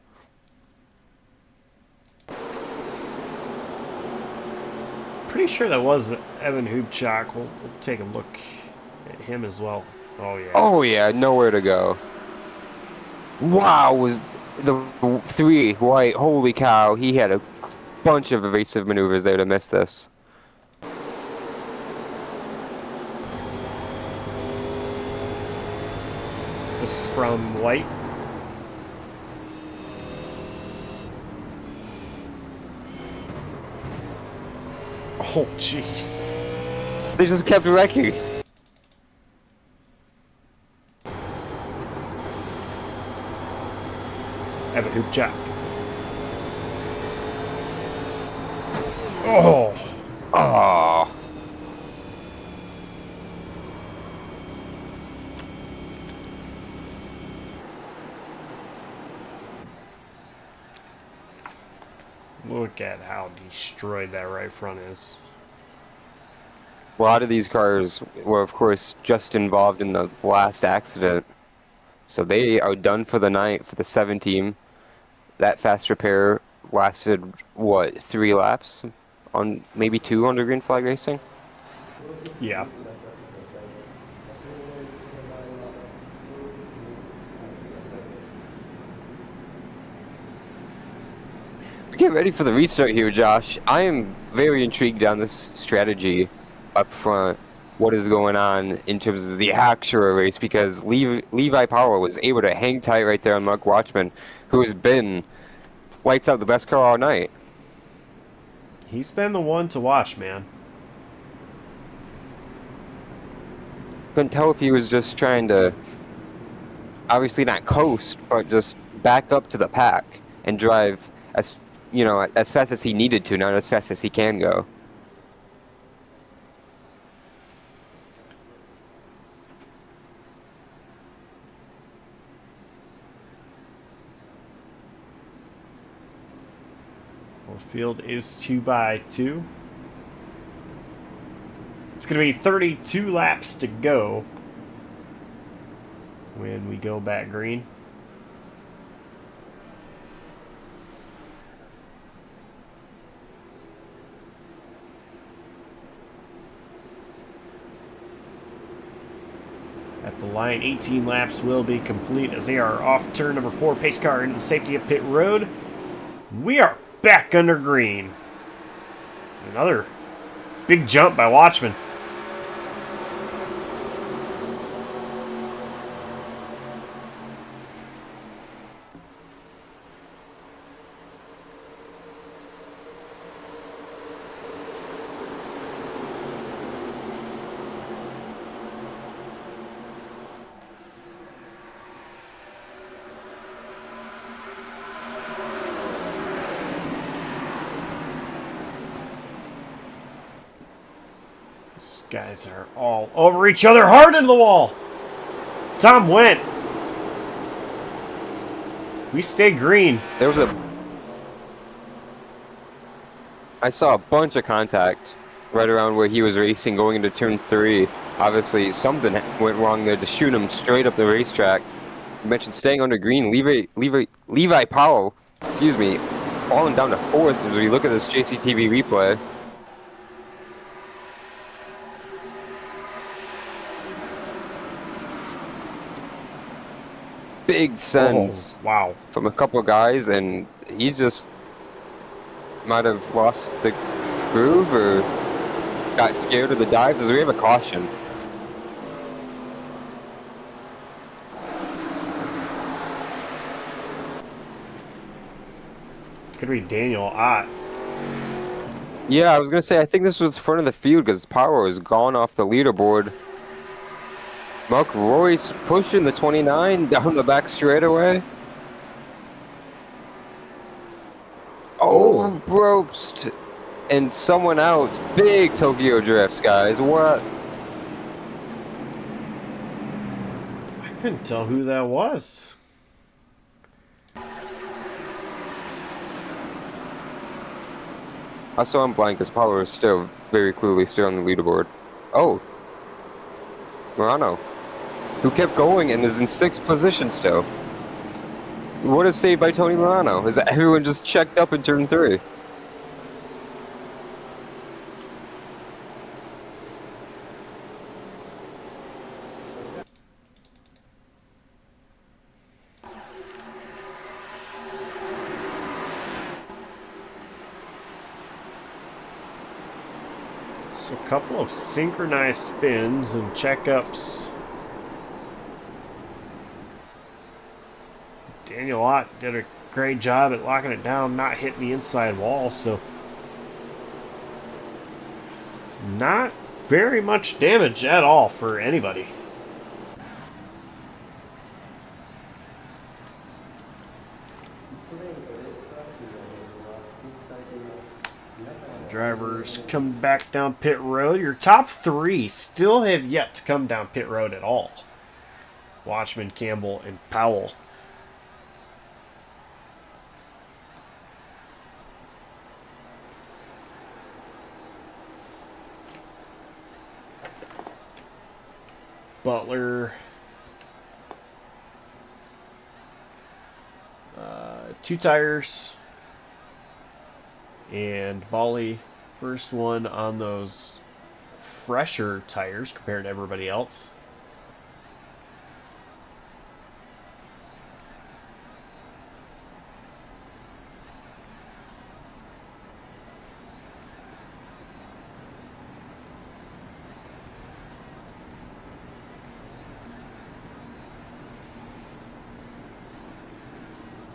Pretty sure that was Evan Hoopchak. We'll take a look at him as well. Oh, yeah. Oh, yeah. Nowhere to go. Wow, was the 3 white. Holy cow. He had a bunch of evasive maneuvers there to miss this. This is from White. Oh, jeez. They just kept wrecking. Evan Hoopchak. Oh. Oh. Look at how destroyed that right front is. A lot of these cars were, of course, just involved in the last accident. So they are done for the night for the 7 team. That fast repair lasted, what, 3 laps? On maybe 2 under green flag racing? Yeah. Get ready for the restart here, Josh. I am very intrigued on this strategy up front. What is going on in terms of the actual race? Because Levi Powell was able to hang tight right there on Mark Watchman, who has been lights out the best car all night. He's been the one to watch, man. Couldn't tell if he was just trying to, obviously not coast, but just back up to the pack and drive as, you know, as fast as he needed to, not as fast as he can go. Well, the field is 2x2. It's going to be 32 laps to go when we go back green. At the line, 18 laps will be complete as they are off turn number 4, pace car into the safety of pit road. We are back under green. Another big jump by Watchman. These guys are all over each other, hard into the wall. Tom went. We stay green. There was I saw a bunch of contact right around where he was racing going into turn 3. Obviously, something went wrong there to shoot him straight up the racetrack. You mentioned staying under green. Levi Powell, excuse me, falling down to 4th as we look at this JCTV replay. Big sends wow. from a couple of guys, and he just might have lost the groove or got scared of the dives as we have a caution. It's going to be Daniel Ott. Yeah, I was going to say, I think this was front of the field because Power is gone off the leaderboard. Mark Royce pushing the 29 down the back straightaway. Oh, Probst and someone else. Big Tokyo drifts, guys. What? I couldn't tell who that was. I saw him blind because Power is still very clearly still on the leaderboard. Oh, Morano, who kept going and is in 6th position still. What a save by Tony Morano. Is that everyone just checked up in turn 3? So a couple of synchronized spins and checkups. Daniel Ott did a great job at locking it down, not hitting the inside wall, so not very much damage at all for anybody. Drivers come back down pit road. Your top 3 still have yet to come down pit road at all. Watchman, Campbell, and Powell. Butler. 2 tires. And Bali, first one on those fresher tires compared to everybody else.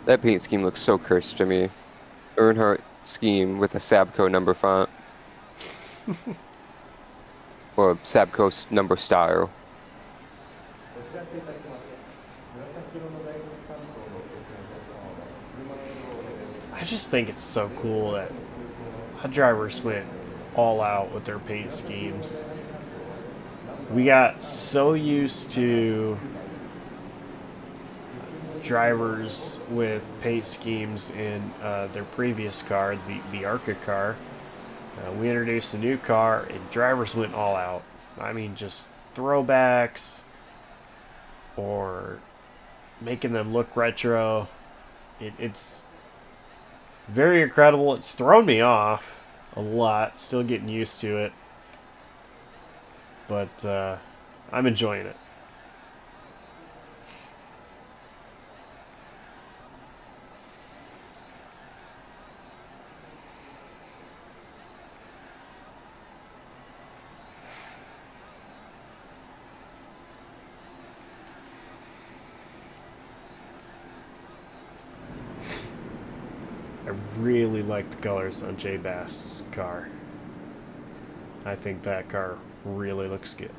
That paint scheme looks so cursed to me. Earnhardt scheme with a Sabco number font. Or Sabco number style. I just think it's so cool that drivers went all out with their paint schemes. We got so used to drivers with paint schemes in their previous car, the ARCA car. We introduced a new car, and drivers went all out. I mean, just throwbacks or making them look retro. It's very incredible. It's thrown me off a lot. Still getting used to it. But I'm enjoying it. I really like the colors on Jay Bass's car. I think that car really looks good.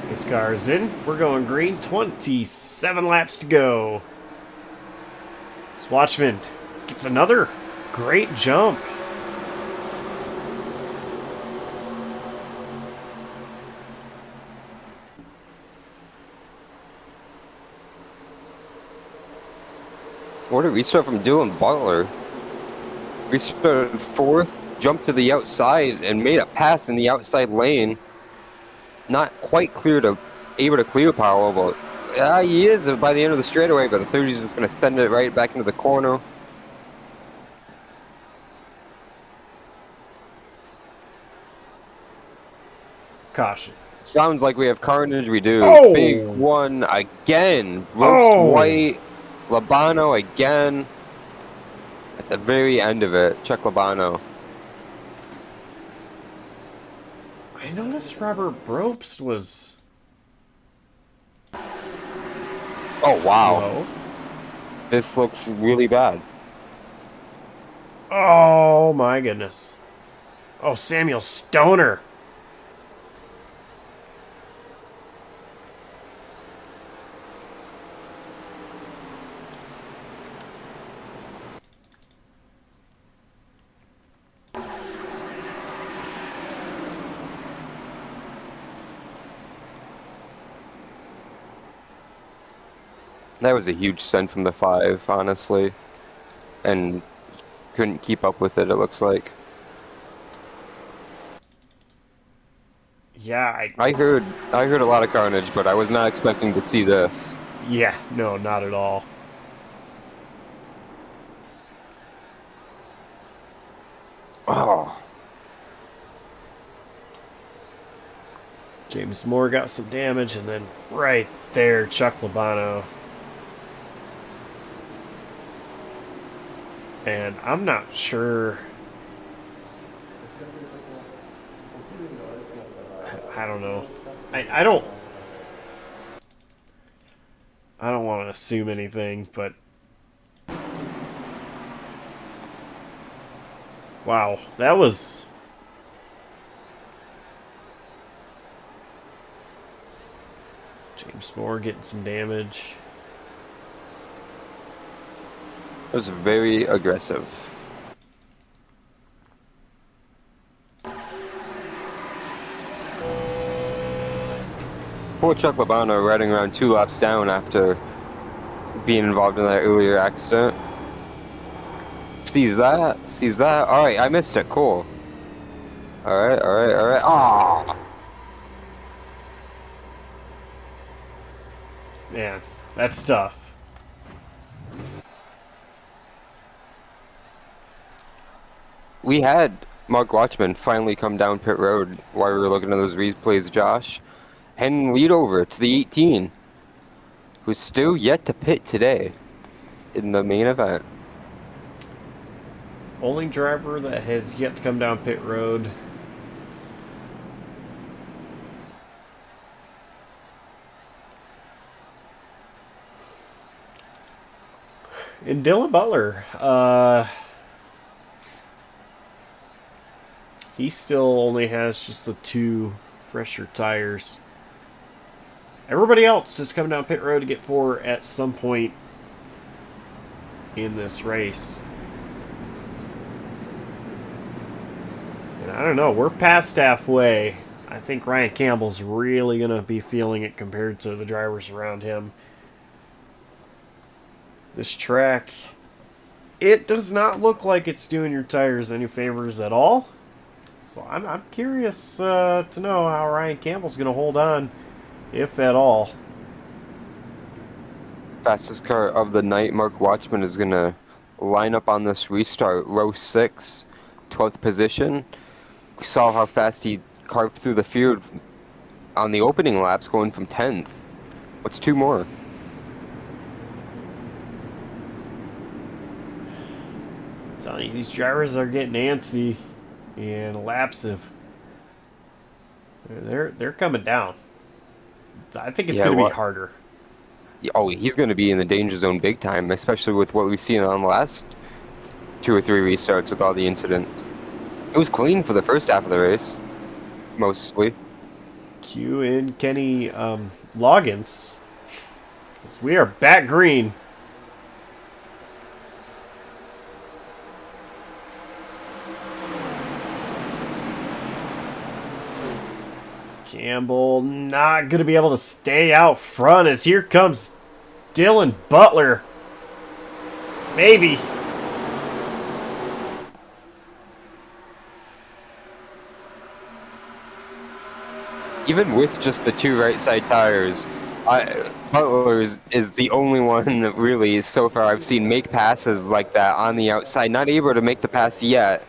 His car is in. We're going green. 27 laps to go. Swatchman gets another great jump. What a restart from Dylan Butler. Restarted 4th, jumped to the outside, and made a pass in the outside lane. Not quite able to clear Powell, but he is by the end of the straightaway, but the 30s was going to send it right back into the corner. Caution. Sounds like we have carnage. We do. Oh! Big one again. Roast Oh! White. Labano again. At the very end of it. Chuck Labano. I noticed Robert Brobst was... Oh, wow. slow. This looks really bad. Oh, my goodness. Oh, Samuel Stoner. That was a huge send from the 5, honestly. And couldn't keep up with it, it looks like. Yeah, I heard a lot of carnage, but I was not expecting to see this. yeah, no, not at all. Oh. James Moore got some damage, and then right there, Chuck Labano. And I'm not sure. I don't know. I don't. I don't want to assume anything, but wow, that was. James Moore getting some damage. It was very aggressive. Poor Chuck Labano riding around 2 laps down after being involved in that earlier accident. Sees that. Sees that. Alright, I missed it. Cool. Alright, alright, alright. Ah. Man, that's tough. We had Mark Watchman finally come down pit road while we were looking at those replays, Josh, and lead over to the 18, who's still yet to pit today in the main event. Only driver that has yet to come down pit road. And Dylan Butler, he still only has just the 2 fresher tires. Everybody else is coming down pit road to get 4 at some point in this race. And I don't know, we're past halfway. I think Ryan Campbell's really going to be feeling it compared to the drivers around him. This track, it does not look like it's doing your tires any favors at all. So I'm curious to know how Ryan Campbell's going to hold on, if at all. Fastest car of the night, Mark Watchman, is going to line up on this restart. Row 6, 12th position. We saw how fast he carved through the field on the opening laps, going from 10th. What's 2 more? I'm telling you, these drivers are getting antsy, and laps have they're coming down. I think it's going to be harder. Oh, he's going to be in the danger zone big time, especially with what we've seen on the last 2 or 3 restarts with all the incidents. It was clean for the first half of the race, mostly. Q and Kenny Loggins. As we are back green. Campbell not going to be able to stay out front as here comes Dylan Butler. Maybe. Even with just the 2 right side tires, Butler is the only one that really, so far, I've seen make passes like that on the outside. Not able to make the pass yet.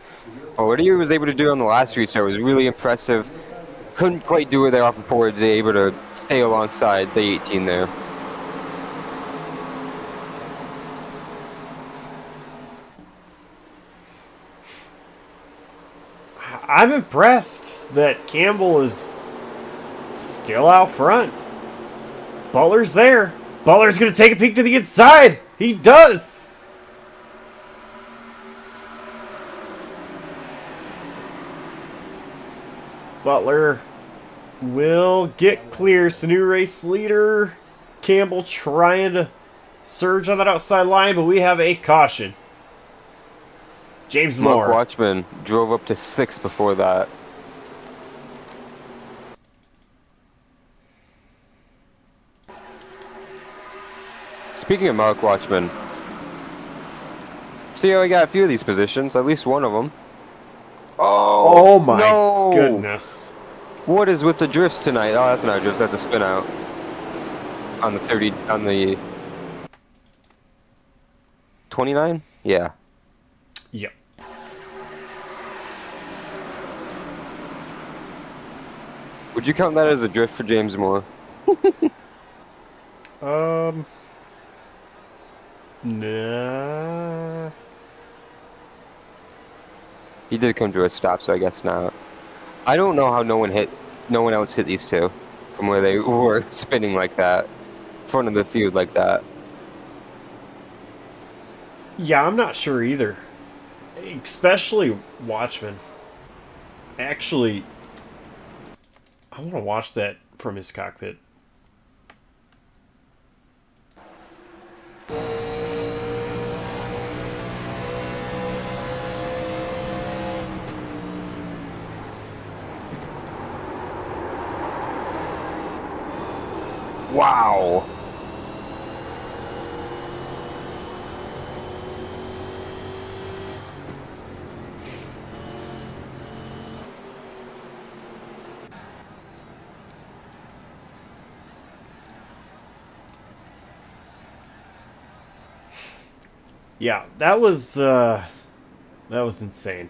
But what he was able to do on the last restart was really impressive. Couldn't quite do it there off of forward, to be able to stay alongside the 18 there. I'm impressed that Campbell is still out front. Butler's there. Butler's going to take a peek to the inside. He does. Butler will get clear. So new race leader. Campbell trying to surge on that outside line, but we have a caution. James Moore. Mark Watchman drove up to 6 before that. Speaking of Mark Watchman, see how we got a few of these positions, at least one of them. Oh my no! goodness. What is with the drifts tonight? Oh, that's not a drift, that's a spin out. On the 30, on the 29? Yeah. Yep. Would you count that as a drift for James Moore? Nah. He did come to a stop, so I guess not. I don't know how no one else hit these two from where they were spinning like that, in front of the field like that. Yeah, I'm not sure either. Especially Watchman. Actually, I want to watch that from his cockpit. Wow. Yeah, that was insane.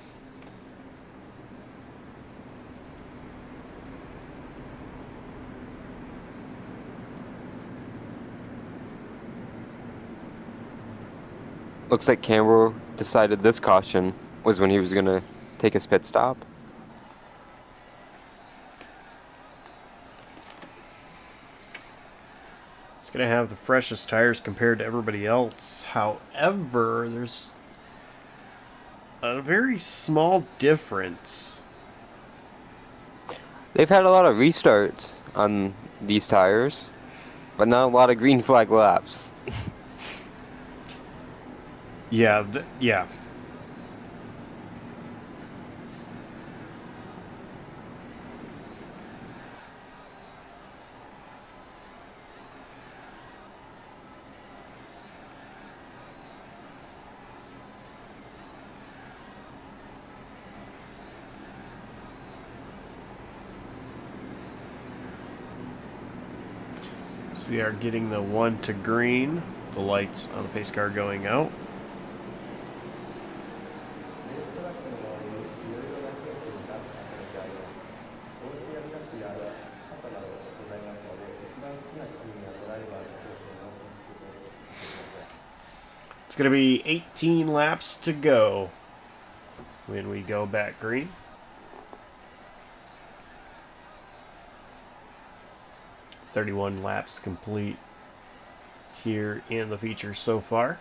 Looks like Campbell decided this caution was when he was going to take his pit stop. It's going to have the freshest tires compared to everybody else. However, there's a very small difference. They've had a lot of restarts on these tires, but not a lot of green flag laps. Yeah, yeah. So we are getting the 1 to green. The lights on the pace car going out. It's going to be 18 laps to go when we go back green. "31 laps complete here in the feature so far.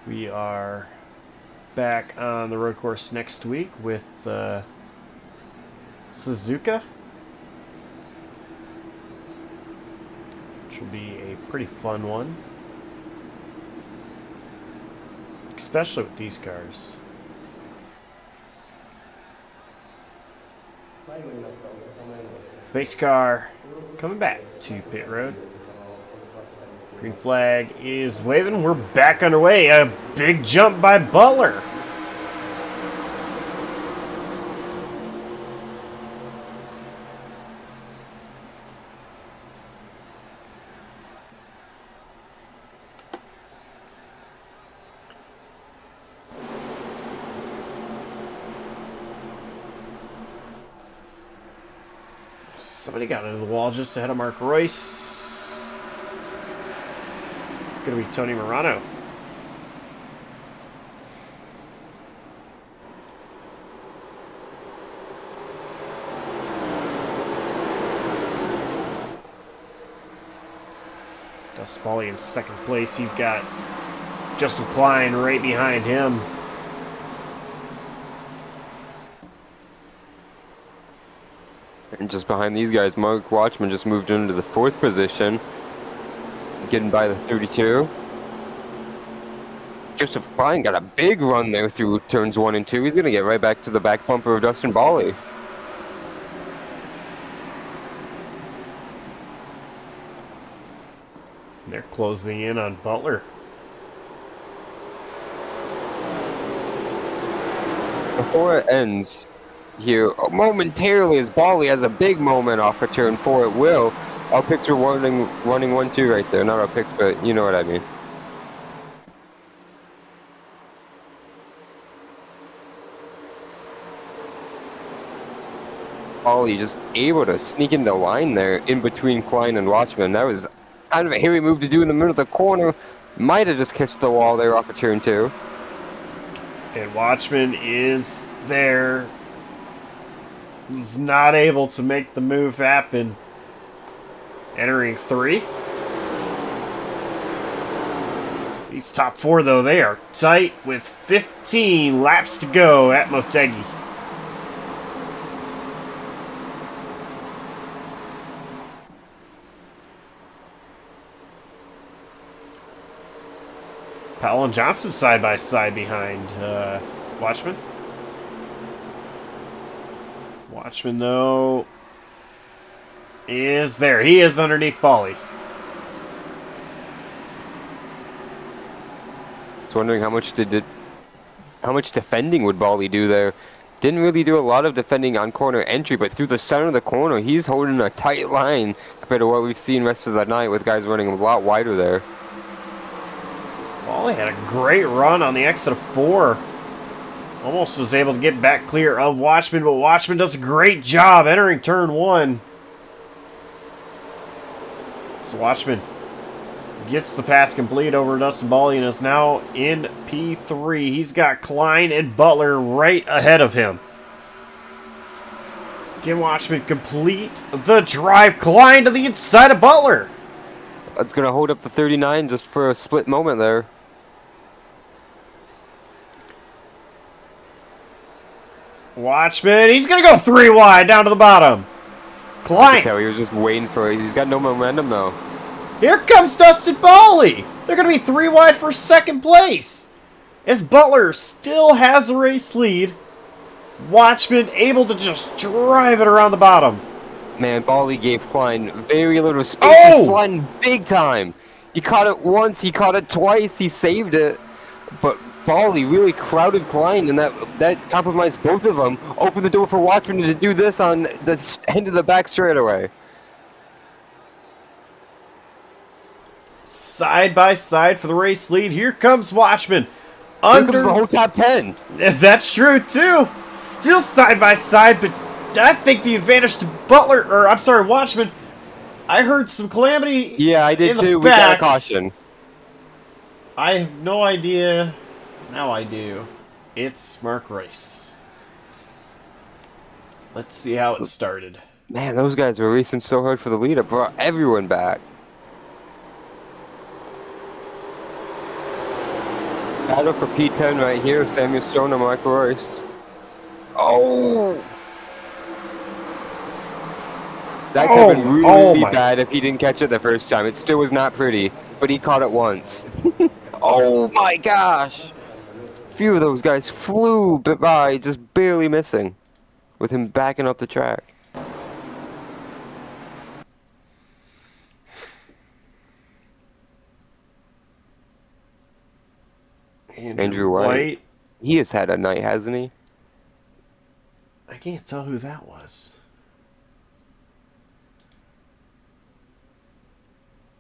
We are back on the road course next week with Suzuka, which will be a pretty fun one, especially with these cars. Base car coming back to pit road. Green flag is waving. We're back underway. A big jump by Butler. Somebody got into the wall just ahead of Mark Royce. Gonna be Tony Morano. Dustin Pauly in second place. He's got Justin Klein right behind him. And just behind these guys, Mark Watchman just moved into the 4th position, getting by the 32. Joseph Klein got a big run there through turns 1 and 2. He's going to get right back to the back bumper of Dustin Bally. They're closing in on Butler. Before it ends here, momentarily, as Bally has a big moment off of turn 4, it will. Our picks are running 1-2 right there. Not our picks, but you know what I mean. Bally just able to sneak into line there in between Klein and Watchman. That was kind of a hairy move to do in the middle of the corner. Might have just kissed the wall there off of turn 2. And Watchman is there. He's not able to make the move happen. Entering 3. These top 4, though, they are tight with 15 laps to go at Motegi. Powell and Johnson side by side behind Watchman. Watchman, though, is there. He is underneath Bally. I was wondering how much defending would Bally do there. Didn't really do a lot of defending on corner entry, but through the center of the corner, he's holding a tight line compared to what we've seen rest of the night with guys running a lot wider there. Bally had a great run on the exit of 4. Almost was able to get back clear of Watchman, but Watchman does a great job entering turn 1. So Watchman gets the pass complete over Dustin Bally and is now in P3. He's got Klein and Butler right ahead of him. Can Watchman complete the drive? Klein to the inside of Butler. That's going to hold up the 39 just for a split moment there. Watchman, he's going to go 3 wide down to the bottom. I Klein. could tell he was just waiting for it. He's got no momentum though. Here comes Dustin Bally. They're going to be 3 wide for 2nd place. As Butler still has the race lead, Watchman able to just drive it around the bottom. Man, Bally gave Klein very little space. Oh! He's sliding big time. He caught it once, he caught it twice, he saved it. But Bally really crowded Klein, and that compromised both of them. Opened the door for Watchman to do this on the end of the back straightaway. Side by side for the race lead. Here comes Watchman. Here comes the whole top 10. That's true, too. Still side by side, but I think the advantage to Butler, or I'm sorry, Watchman. I heard some calamity. Yeah, I did in the too. We got a back. caution. I have no idea. Now I do. It's Mark Race. Let's see how it started. Man, those guys were racing so hard for the lead. It brought everyone back. Battle for P10 right here. Samuel Stone and Michael Royce. Oh! That could have been really bad if he didn't catch it the first time. It still was not pretty, but he caught it once. Oh my gosh! A few of those guys flew by, just barely missing, with him backing up the track. Andrew White. He has had a night, hasn't he? I can't tell who that was.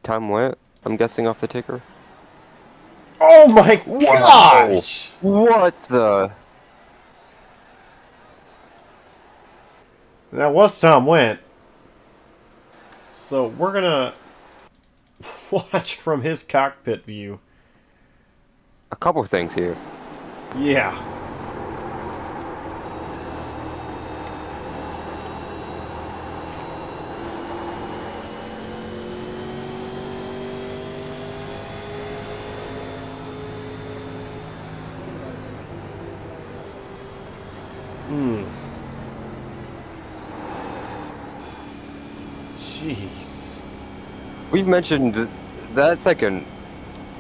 Tom Witt, I'm guessing off the ticker. Oh my gosh! What the? That was Tom Went. So we're gonna watch from his cockpit view. A couple things here. Yeah. Jeez. We've mentioned that second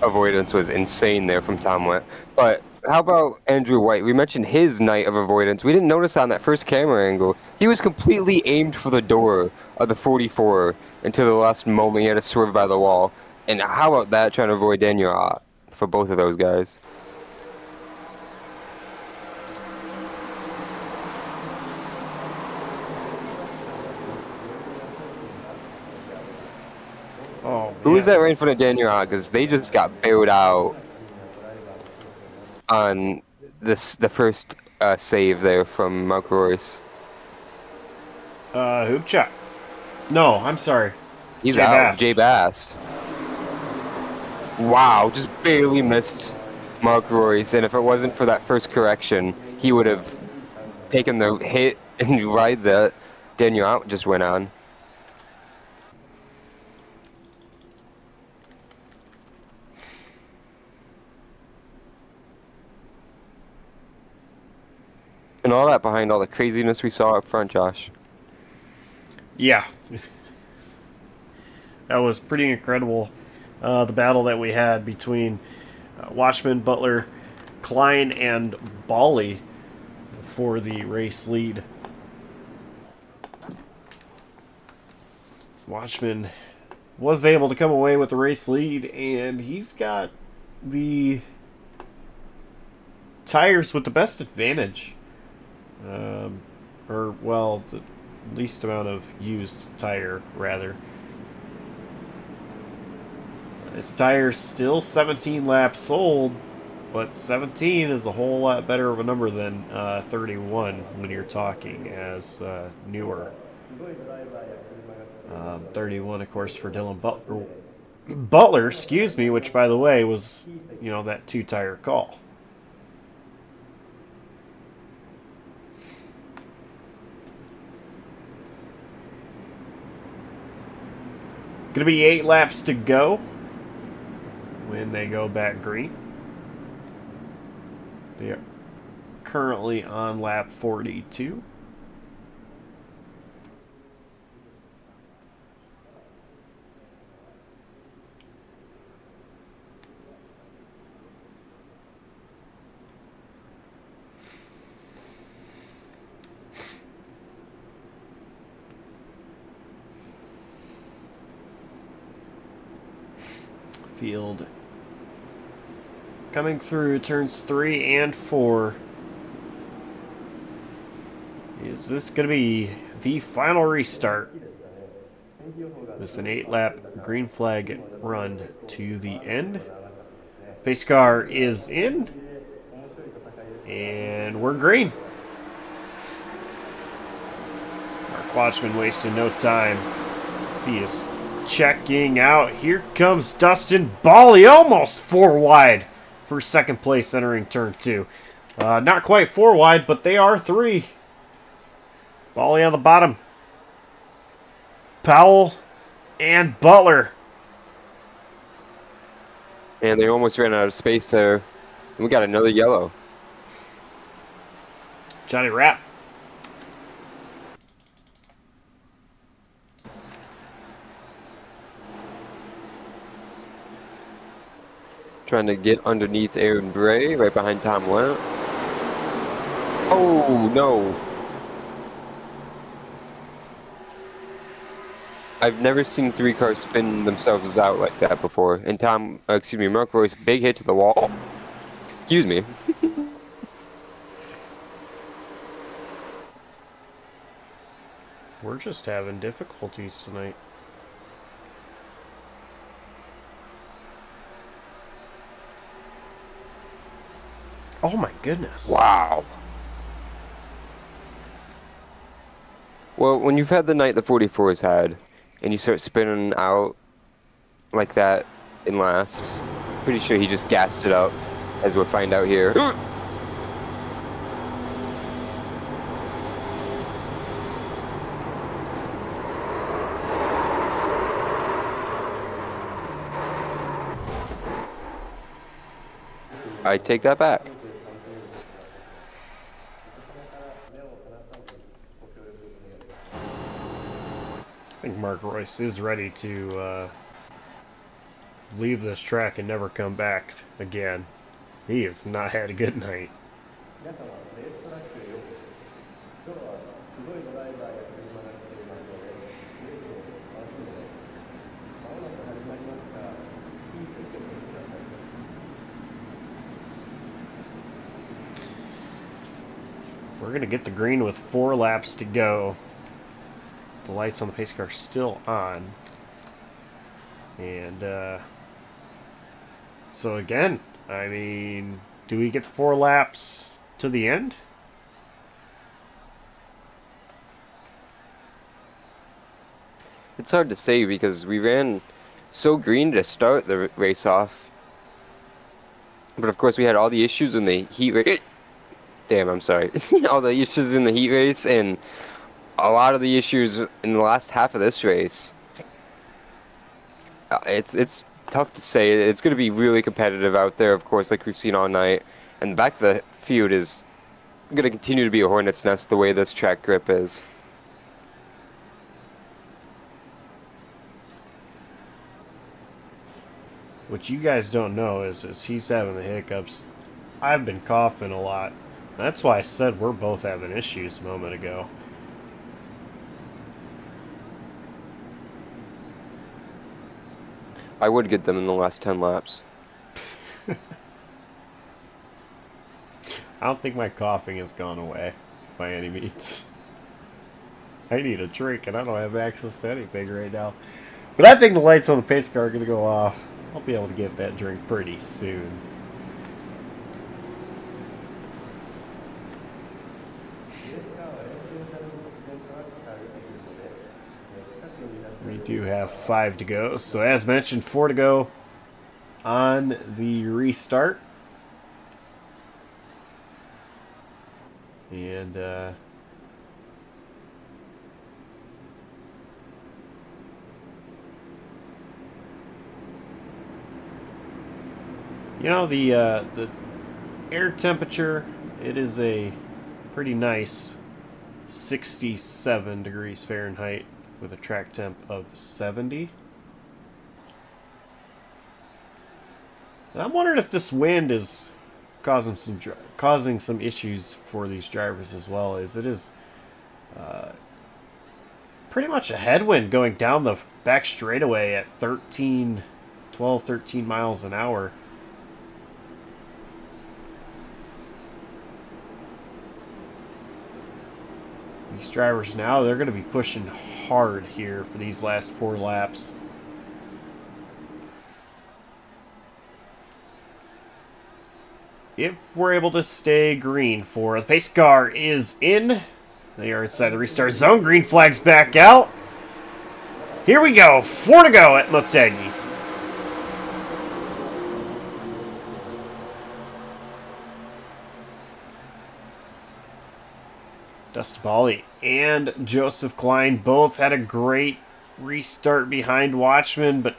avoidance was insane there from Tom Witt. But how about Andrew White? We mentioned his night of avoidance. We didn't notice on that first camera angle. He was completely aimed for the door of the 44 until the last moment. He had to swerve by the wall. And how about that, trying to avoid Daniel for both of those guys? Oh, Who was man. that right in front of Daniel? Because they just got bailed out on the first save there from Marco Royce. Hoop check. No, I'm sorry. He's Jay out. Bass. Jay Bass. Wow, just barely missed Mark Royce, and if it wasn't for that first correction, he would have taken the hit and ride that Daniel out just went on. And all that behind all the craziness we saw up front, Josh. Yeah. That was pretty incredible. The battle that we had between Watchman, Butler, Klein, and Bali for the race lead. Watchman was able to come away with the race lead, and he's got the tires with the best advantage. Or, well, the least amount of used tire, rather. His tire's still 17 laps sold, but 17 is a whole lot better of a number than 31 when you're talking as newer. 31, of course, for Dylan Butler, excuse me, which, by the way, was, that two-tire call. Going to be 8 laps to go when they go back green. They are currently on lap 42. Field coming through turns 3 and 4. Is this going to be the final restart with an 8-lap green flag run to the end? Pace car is in, and we're green. Mark Watchman wasting no time. He is checking out. Here comes Dustin Bali, almost 4 wide for second place entering turn 2. Not quite 4 wide, but they are 3. Bali on the bottom. Powell and Butler. And they almost ran out of space there. And we got another yellow. Johnny Rapp. Trying to get underneath Aaron Bray, right behind Tom Witt. Oh, no. I've never seen 3 cars spin themselves out like that before. And Mark Royce, big hit to the wall. Excuse me. We're just having difficulties tonight. Oh my goodness. Wow. Well, when you've had the night the 44's had, and you start spinning out like that in last, pretty sure he just gassed it up, as we'll find out here. I take that back. I think Mark Royce is ready to leave this track and never come back again. He has not had a good night. We're going to get the green with 4 laps to go. The lights on the pace car are still on. And so again, I mean, do we get the 4 laps to the end? It's hard to say because we ran so green to start the race off. But of course we had all the issues in the heat race. Damn, I'm sorry. All the issues in the heat race and a lot of the issues in the last half of this race. It's tough to say. It's going to be really competitive out there, of course, like we've seen all night. And the back of the field is going to continue to be a hornet's nest the way this track grip is. What you guys don't know is he's having the hiccups. I've been coughing a lot. That's why I said we're both having issues a moment ago. I would get them in the last 10 laps. I don't think my coughing has gone away by any means. I need a drink and I don't have access to anything right now. But I think the lights on the pace car are going to go off. I'll be able to get that drink pretty soon. We do have 5 to go. So as mentioned, 4 to go on the restart. And you know, the air temperature, it is a pretty nice 67 degrees Fahrenheit with a track temp of 70. And I'm wondering if this wind is causing some issues for these drivers as well, as it is pretty much a headwind going down the back straightaway at 13 miles an hour. These drivers now, they're going to be pushing hard here for these last 4 laps. If we're able to stay green for the pace car is in. They are inside the restart zone. Green flag's back out. Here we go. 4 to go at Motegi. Dusty Bali and Joseph Klein both had a great restart behind Watchman, but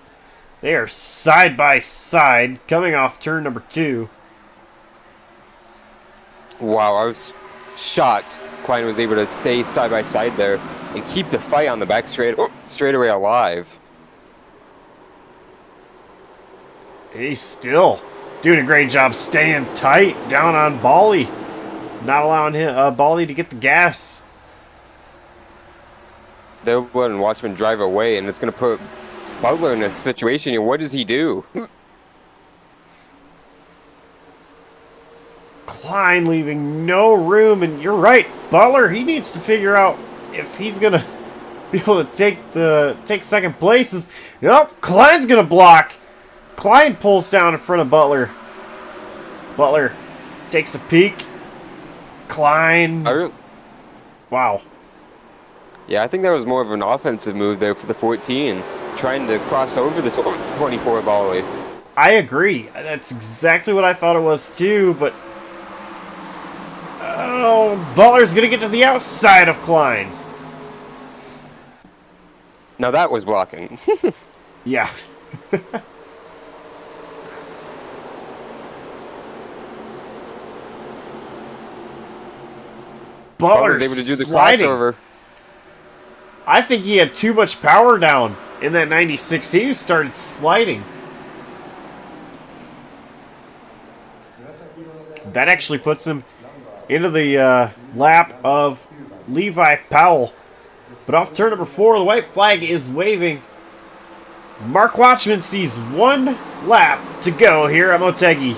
they are side by side coming off turn number 2. Wow, I was shocked Klein was able to stay side by side there and keep the fight on the back straightaway alive. He's still doing a great job staying tight down on Bali. Not allowing him, Bali to get the gas. They're letting Watchman drive away, and it's going to put Butler in a situation here. What does he do? Klein leaving no room, and you're right, Butler, he needs to figure out if he's going to be able to take second place. Nope, Klein's going to block. Klein pulls down in front of Butler. Butler takes a peek. Klein. Wow. Yeah, I think that was more of an offensive move there for the 14, trying to cross over the 24 Bali. I agree. That's exactly what I thought it was too, but oh, Butler's going to get to the outside of Klein. Now that was blocking. Yeah. Butler's able to do the crossover. I think he had too much power down in that 96. He started sliding. That actually puts him into the lap of Levi Powell. But off turn number 4, the white flag is waving. Mark Watchman sees one lap to go here at Motegi.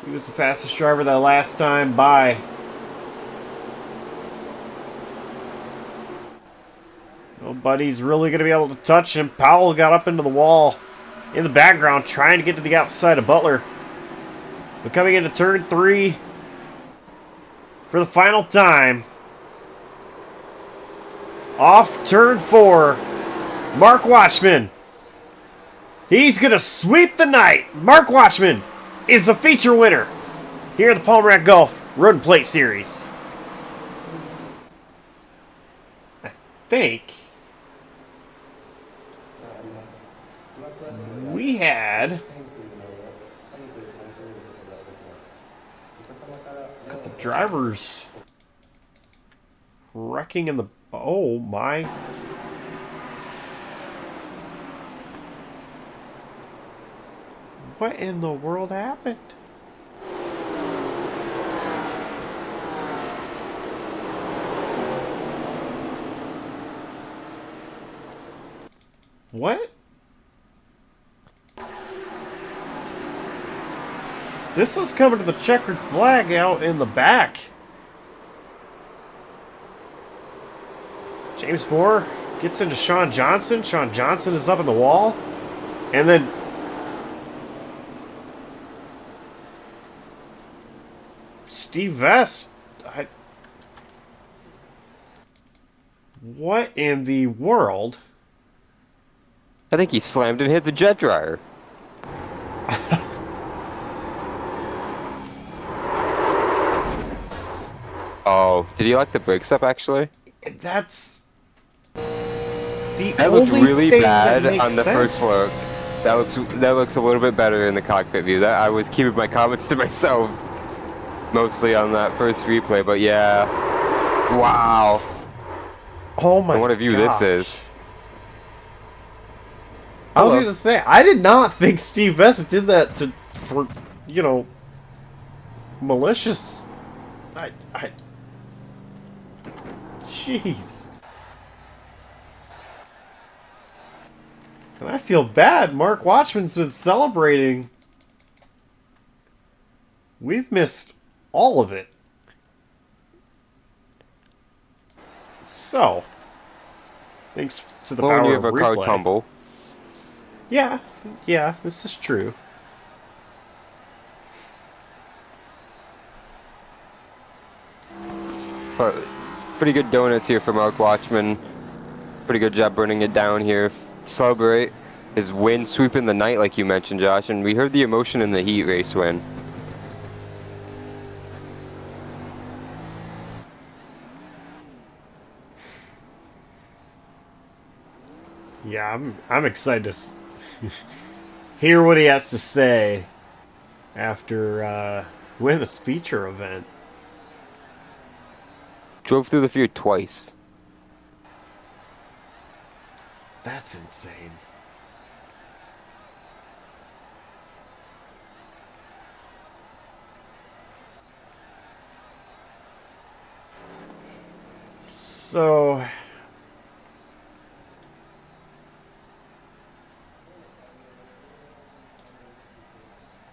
He was the fastest driver that last time by. Nobody's really going to be able to touch him. Powell got up into the wall in the background trying to get to the outside of Butler. But coming into turn 3 for the final time. Off turn 4, Mark Watchman. He's going to sweep the night. Mark Watchman is the feature winner here at the Palm Rat Golf Road and Plate Series. I think we had a couple drivers wrecking in the... Oh my... What in the world happened? What? This was coming to the checkered flag out in the back. James Moore gets into Sean Johnson. Sean Johnson is up in the wall. And then Steve Vest. What in the world? I think he slammed and hit the jet dryer. Oh, did he lock the brakes up actually? That's the That looked only really thing bad that makes on the first sense. look. That looks a little bit better in the cockpit view. That I was keeping my comments to myself mostly on that first replay, but yeah. Wow. Oh my god. And what a view this is. I was Hello. going to say, I did not think Steve Vest did that for, you know, malicious. Jeez. And I feel bad. Mark Watchman's been celebrating. We've missed all of it. So, thanks to the Well, when power you of have a car replay. tumble. Yeah, this is true. But pretty good donuts here for Mark Watchman. Pretty good job burning it down here. Celebrate his win, sweeping the night like you mentioned, Josh. And we heard the emotion in the heat race win. Yeah, I'm excited to hear what he has to say after winning this feature event. Drove through the field twice. That's insane. So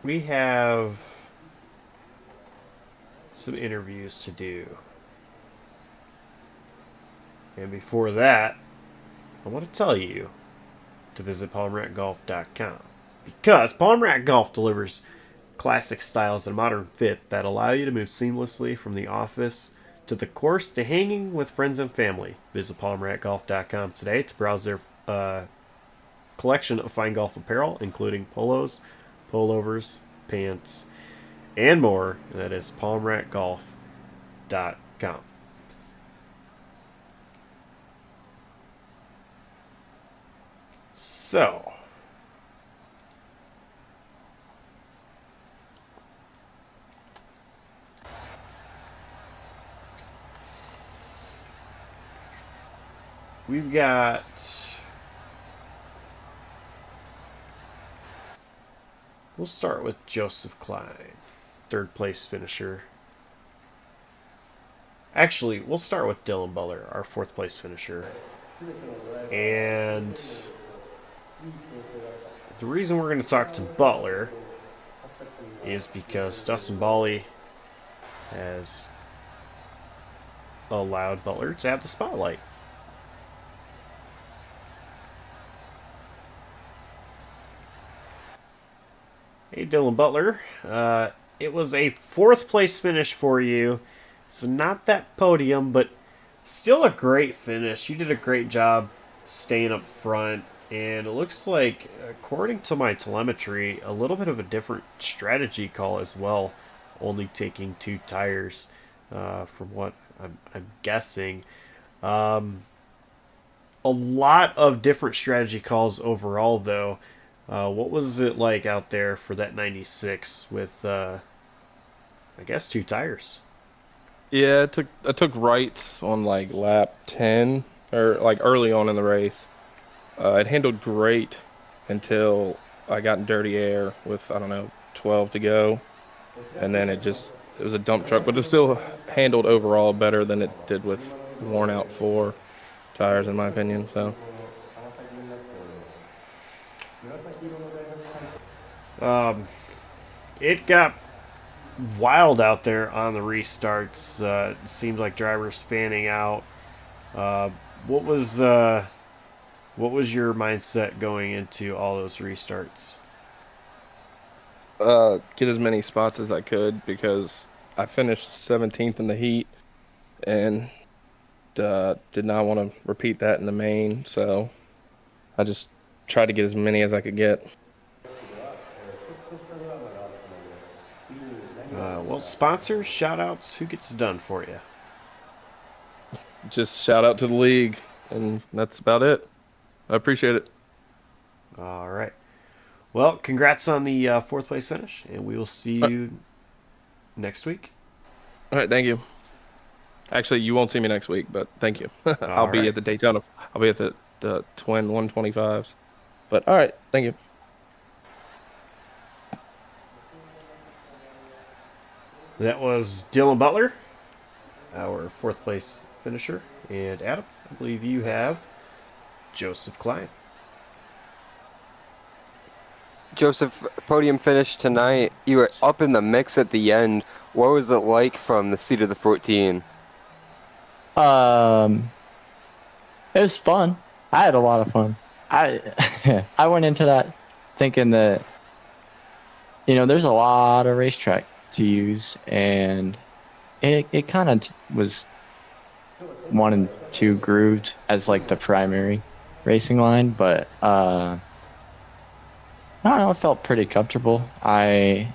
we have some interviews to do. And before that, I want to tell you to visit palmratgolf.com because Palm Rat Golf delivers classic styles and modern fit that allow you to move seamlessly from the office to the course to hanging with friends and family. Visit palmratgolf.com today to browse their collection of fine golf apparel, including polos, pullovers, pants, and more. And that is palmratgolf.com. So, we've got. We'll start with Joseph Klein, third place finisher. Actually, we'll start with Dylan Butler, our fourth place finisher. And the reason we're going to talk to Butler is because Dustin Bally has allowed Butler to have the spotlight. Hey, Dylan Butler. It was a fourth place finish for you. So not that podium, but still a great finish. You did a great job staying up front. And it looks like, according to my telemetry, a little bit of a different strategy call as well. Only taking 2 tires, from what I'm guessing. A lot of different strategy calls overall, though. What was it like out there for that 96 with, I guess, 2 tires? Yeah, I took rights on like lap 10 or like early on in the race. It handled great until I got in dirty air with, I don't know, 12 to go. And then it was a dump truck, but it still handled overall better than it did with worn out 4 tires, in my opinion. So, It got wild out there on the restarts. It seemed like drivers fanning out. Uh, what was what was your mindset going into all those restarts? get as many spots as I could because I finished 17th in the heat and did not want to repeat that in the main. So I just tried to get as many as I could get. Well, sponsors, shout outs, who gets it done for you? Just shout out to the league, and that's about it. I appreciate it. All right. Well, congrats on the fourth place finish, and we will see you next week. All right, thank you. Actually, you won't see me next week, but thank you. I'll be right. at the Daytona. I'll be at the Twin 125s. But all right, thank you. That was Dylan Butler, our fourth place finisher. And Adam, I believe you have Joseph Klein. Joseph, podium finish tonight. You were up in the mix at the end. What was it like from the seat of the 14? It was fun. I had a lot of fun. I went into that thinking that, there's a lot of racetrack to use, and it kind of was 1 and 2 grooved as like the primary racing line, but I don't know, I felt pretty comfortable. I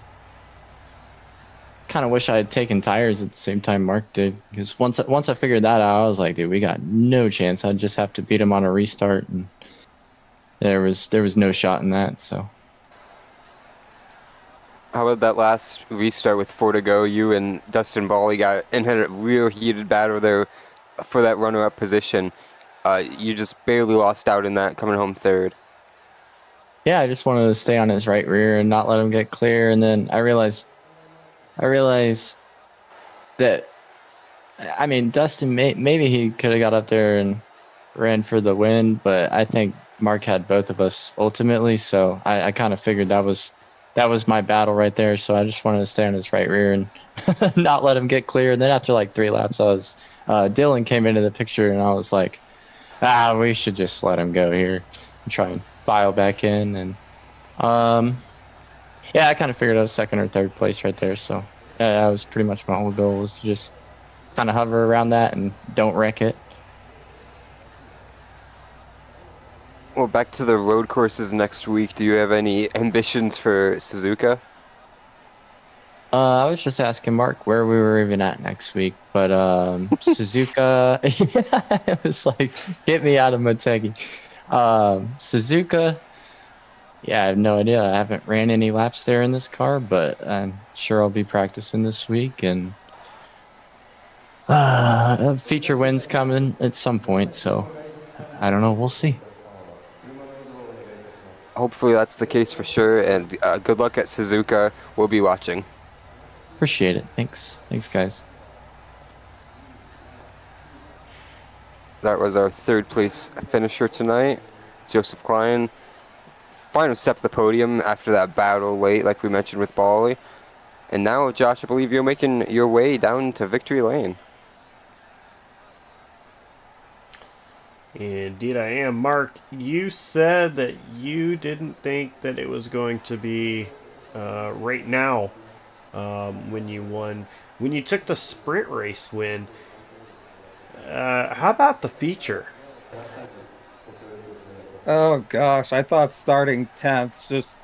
kind of wish I had taken tires at the same time Mark did, because once I figured that out, I was like, dude, we got no chance. I'd just have to beat him on a restart, and there was no shot in that. So How about that last restart with 4 to go? You and Dustin Bally got in a real heated battle there for that runner-up position. You just barely lost out in that, coming home third. yeah, I just wanted to stay on his right rear and not let him get clear. And then I realized that, I mean, Dustin, maybe he could have got up there and ran for the win, but I think Mark had both of us ultimately. So I kind of figured that was my battle right there. So I just wanted to stay on his right rear and not let him get clear. And then after like 3 laps, Dylan came into the picture, and I was like, we should just let him go here and try and file back in. And yeah, I kind of figured I was second or third place right there. So that was pretty much my whole goal, was to just kind of hover around that and don't wreck it. Well, back to the road courses next week. Do you have any ambitions for Suzuka? I was just asking Mark where we were even at next week, but Suzuka, it was like, get me out of Motegi. Suzuka, yeah, I have no idea. I haven't ran any laps there in this car, but I'm sure I'll be practicing this week, and a feature win's coming at some point, so I don't know. We'll see. Hopefully that's the case for sure, and good luck at Suzuka. We'll be watching. Appreciate it. Thanks. Thanks, guys. That was our third place finisher tonight, Joseph Klein. Final step of the podium after that battle late, like we mentioned with Bali. And now, Josh, I believe you're making your way down to victory lane. Indeed, I am. Mark, you said that you didn't think that it was going to be right now when you won. When you took the sprint race win, how about the feature? Oh gosh, I thought starting 10th, just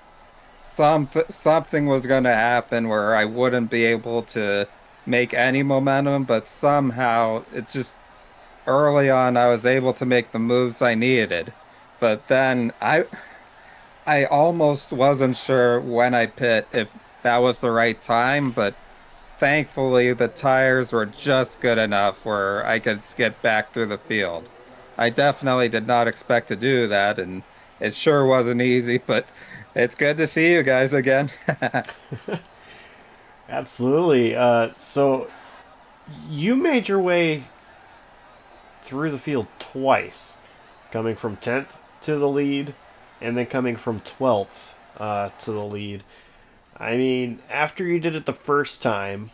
something was going to happen where I wouldn't be able to make any momentum, but somehow it just early on I was able to make the moves I needed. But then I almost wasn't sure when I pit if that was the right time, but thankfully the tires were just good enough where I could get back through the field. I definitely did not expect to do that, and it sure wasn't easy, but it's good to see you guys again. Absolutely. So you made your way through the field twice, coming from 10th to the lead and then coming from 12th to the lead. I mean, after you did it the first time,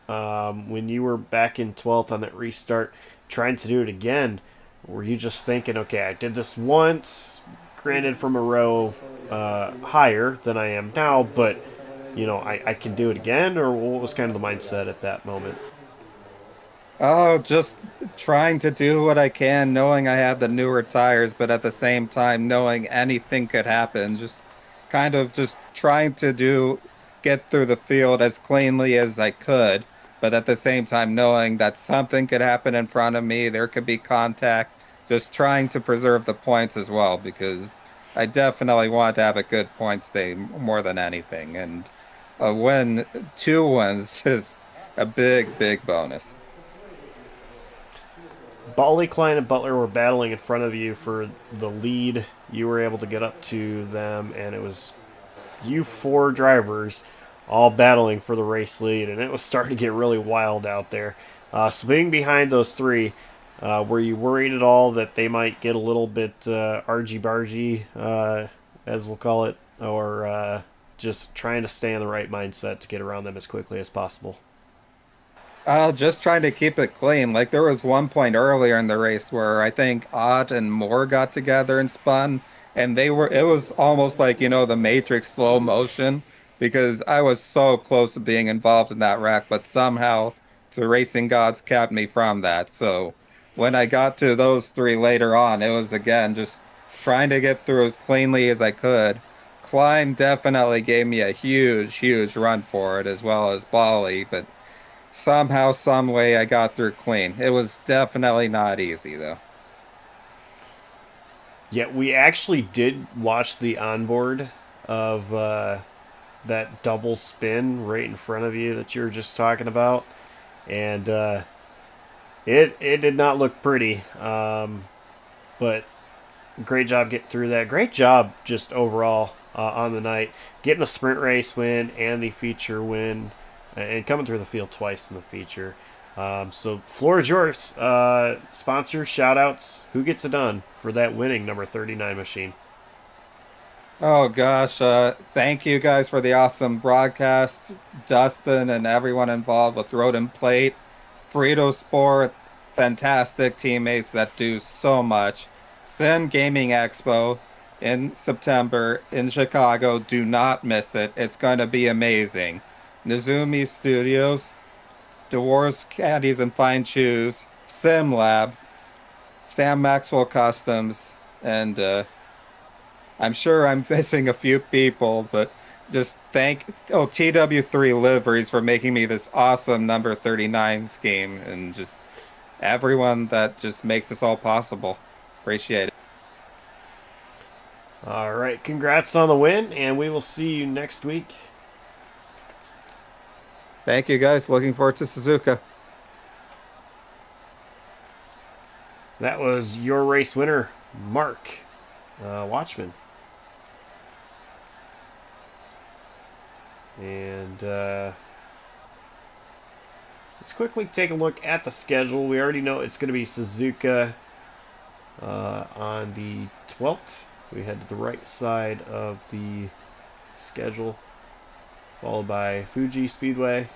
when you were back in 12th on that restart, trying to do it again, were you just thinking, okay, I did this once, granted from a row higher than I am now, but, you know, I can do it again? Or what was kind of the mindset at that moment? Oh, just trying to do what I can, knowing I have the newer tires, but at the same time knowing anything could happen. Just kind of just trying to get through the field as cleanly as I could, but at the same time knowing that something could happen in front of me, there could be contact, just trying to preserve the points as well, because I definitely want to have a good points day more than anything. And a win, 2 wins is a big, big bonus. Bali, Klein, and Butler were battling in front of you for the lead. You were able to get up to them, and it was you four drivers all battling for the race lead, and it was starting to get really wild out there. So being behind those three, were you worried at all that they might get a little bit argy-bargy, as we'll call it, or just trying to stay in the right mindset to get around them as quickly as possible? Just trying to keep it clean. Like there was one point earlier in the race where I think Ott and Moore got together and spun, and it was almost like, the Matrix slow motion because I was so close to being involved in that wreck, but somehow the racing gods kept me from that. So when I got to those three later on, it was again just trying to get through as cleanly as I could. Klein definitely gave me a huge, huge run for it, as well as Bali, but somehow, some way, I got through clean. It was definitely not easy, though. Yeah, we actually did watch the onboard of that double spin right in front of you that you were just talking about, and it did not look pretty. But great job getting through that. Great job just overall on the night, getting a sprint race win and the feature win, and coming through the field twice in the feature. So floor is yours. Sponsors, shout outs. Who gets it done for that winning number 39 machine? Oh gosh, thank you guys for the awesome broadcast, Dustin and everyone involved with Road and Plate, Frito Sport, fantastic teammates that do so much. Sim Gaming Expo in September in Chicago. Do not miss it. It's going to be amazing. Nizumi Studios, DeWars Caddies and Fine Shoes, Sim Lab, Sam Maxwell Customs, and I'm sure I'm missing a few people, but just thank TW3 Liveries for making me this awesome number 39 scheme, and just everyone that just makes this all possible. Appreciate it. All right, congrats on the win, and we will see you next week. Thank you guys. Looking forward to Suzuka. That was your race winner, Mark Watchman. And let's quickly take a look at the schedule. We already know it's going to be Suzuka on the 12th. We head to the right side of the schedule, followed by Fuji Speedway.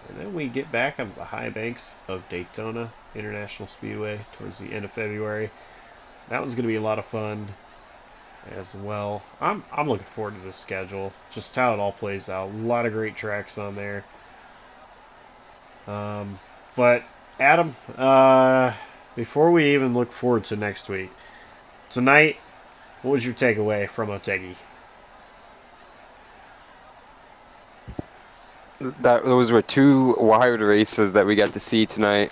And then we get back on the high banks of Daytona International Speedway towards the end of February. That one's going to be a lot of fun as well. I'm looking forward to this schedule, just how it all plays out. A lot of great tracks on there. But Adam, before we even look forward to next week, tonight, what was your takeaway from Motegi? Those were two wild races that we got to see tonight.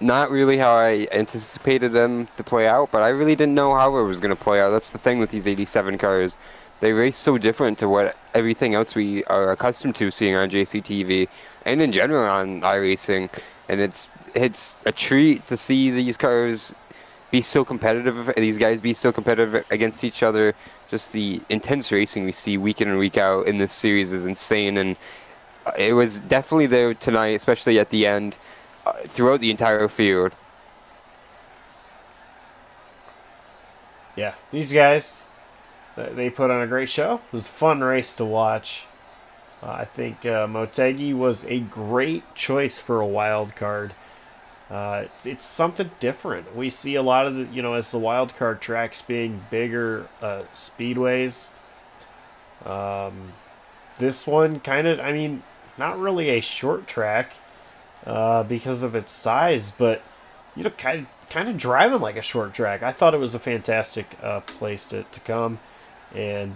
Not really how I anticipated them to play out, but I really didn't know how it was going to play out. That's the thing with these 87 cars. They race so different to what everything else we are accustomed to seeing on JCTV and in general on iRacing. And it's a treat to see these cars be so competitive, these guys be so competitive against each other. Just the intense racing we see week in and week out in this series is insane. And it was definitely there tonight, especially at the end, throughout the entire field. Yeah, these guys, they put on a great show. It was a fun race to watch. I think Motegi was a great choice for a wild card. It's something different. We see a lot of the, as the wild card tracks being bigger speedways. This one kind of, not really a short track because of its size, but kind of driving like a short track. I thought it was a fantastic place to come, and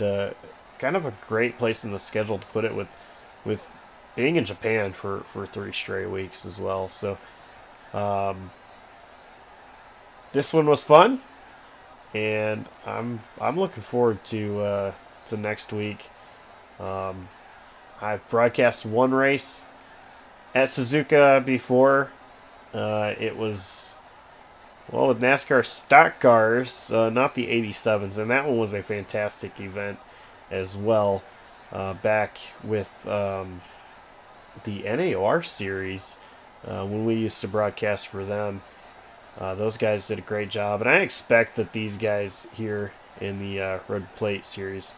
kind of a great place in the schedule to put it with being in Japan for 3 straight weeks as well. So this one was fun, and I'm looking forward to next week. I've broadcast one race at Suzuka before. It was, with NASCAR stock cars, not the 87s, and that one was a fantastic event as well. Back with the NAR series, when we used to broadcast for them, those guys did a great job, and I expect that these guys here in the Road Plate series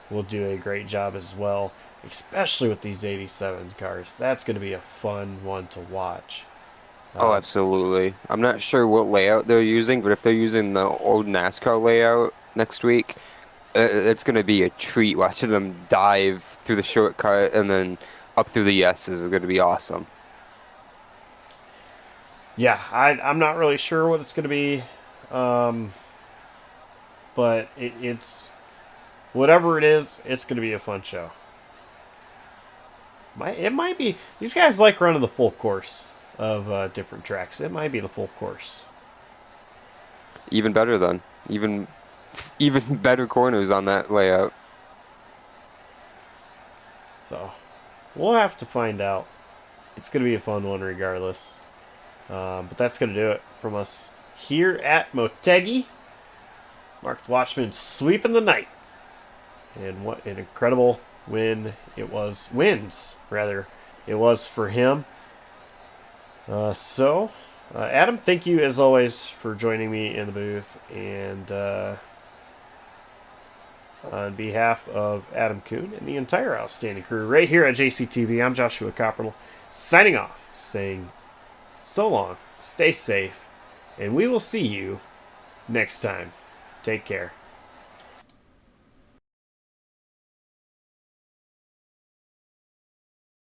will do a great job as well, especially with these 87 cars. That's going to be a fun one to watch. Oh, absolutely. I'm not sure what layout they're using, but if they're using the old NASCAR layout next week, it's going to be a treat watching them dive through the shortcut and then up through the S's is going to be awesome. Yeah, I'm not really sure what it's going to be, but it's whatever it is, it's going to be a fun show. It might be. These guys like running the full course of different tracks. It might be the full course. Even better then. Even better corners on that layout. So we'll have to find out. It's going to be a fun one regardless. But that's going to do it from us here at Motegi. Mark the Watchman sweeping the night. And what an incredible wins it was for him. Adam, thank you as always for joining me in the booth. And on behalf of Adam Kuhn and the entire outstanding crew right here at JCTV, I'm Joshua Copperl, signing off, saying so long, stay safe, and we will see you next time. Take care.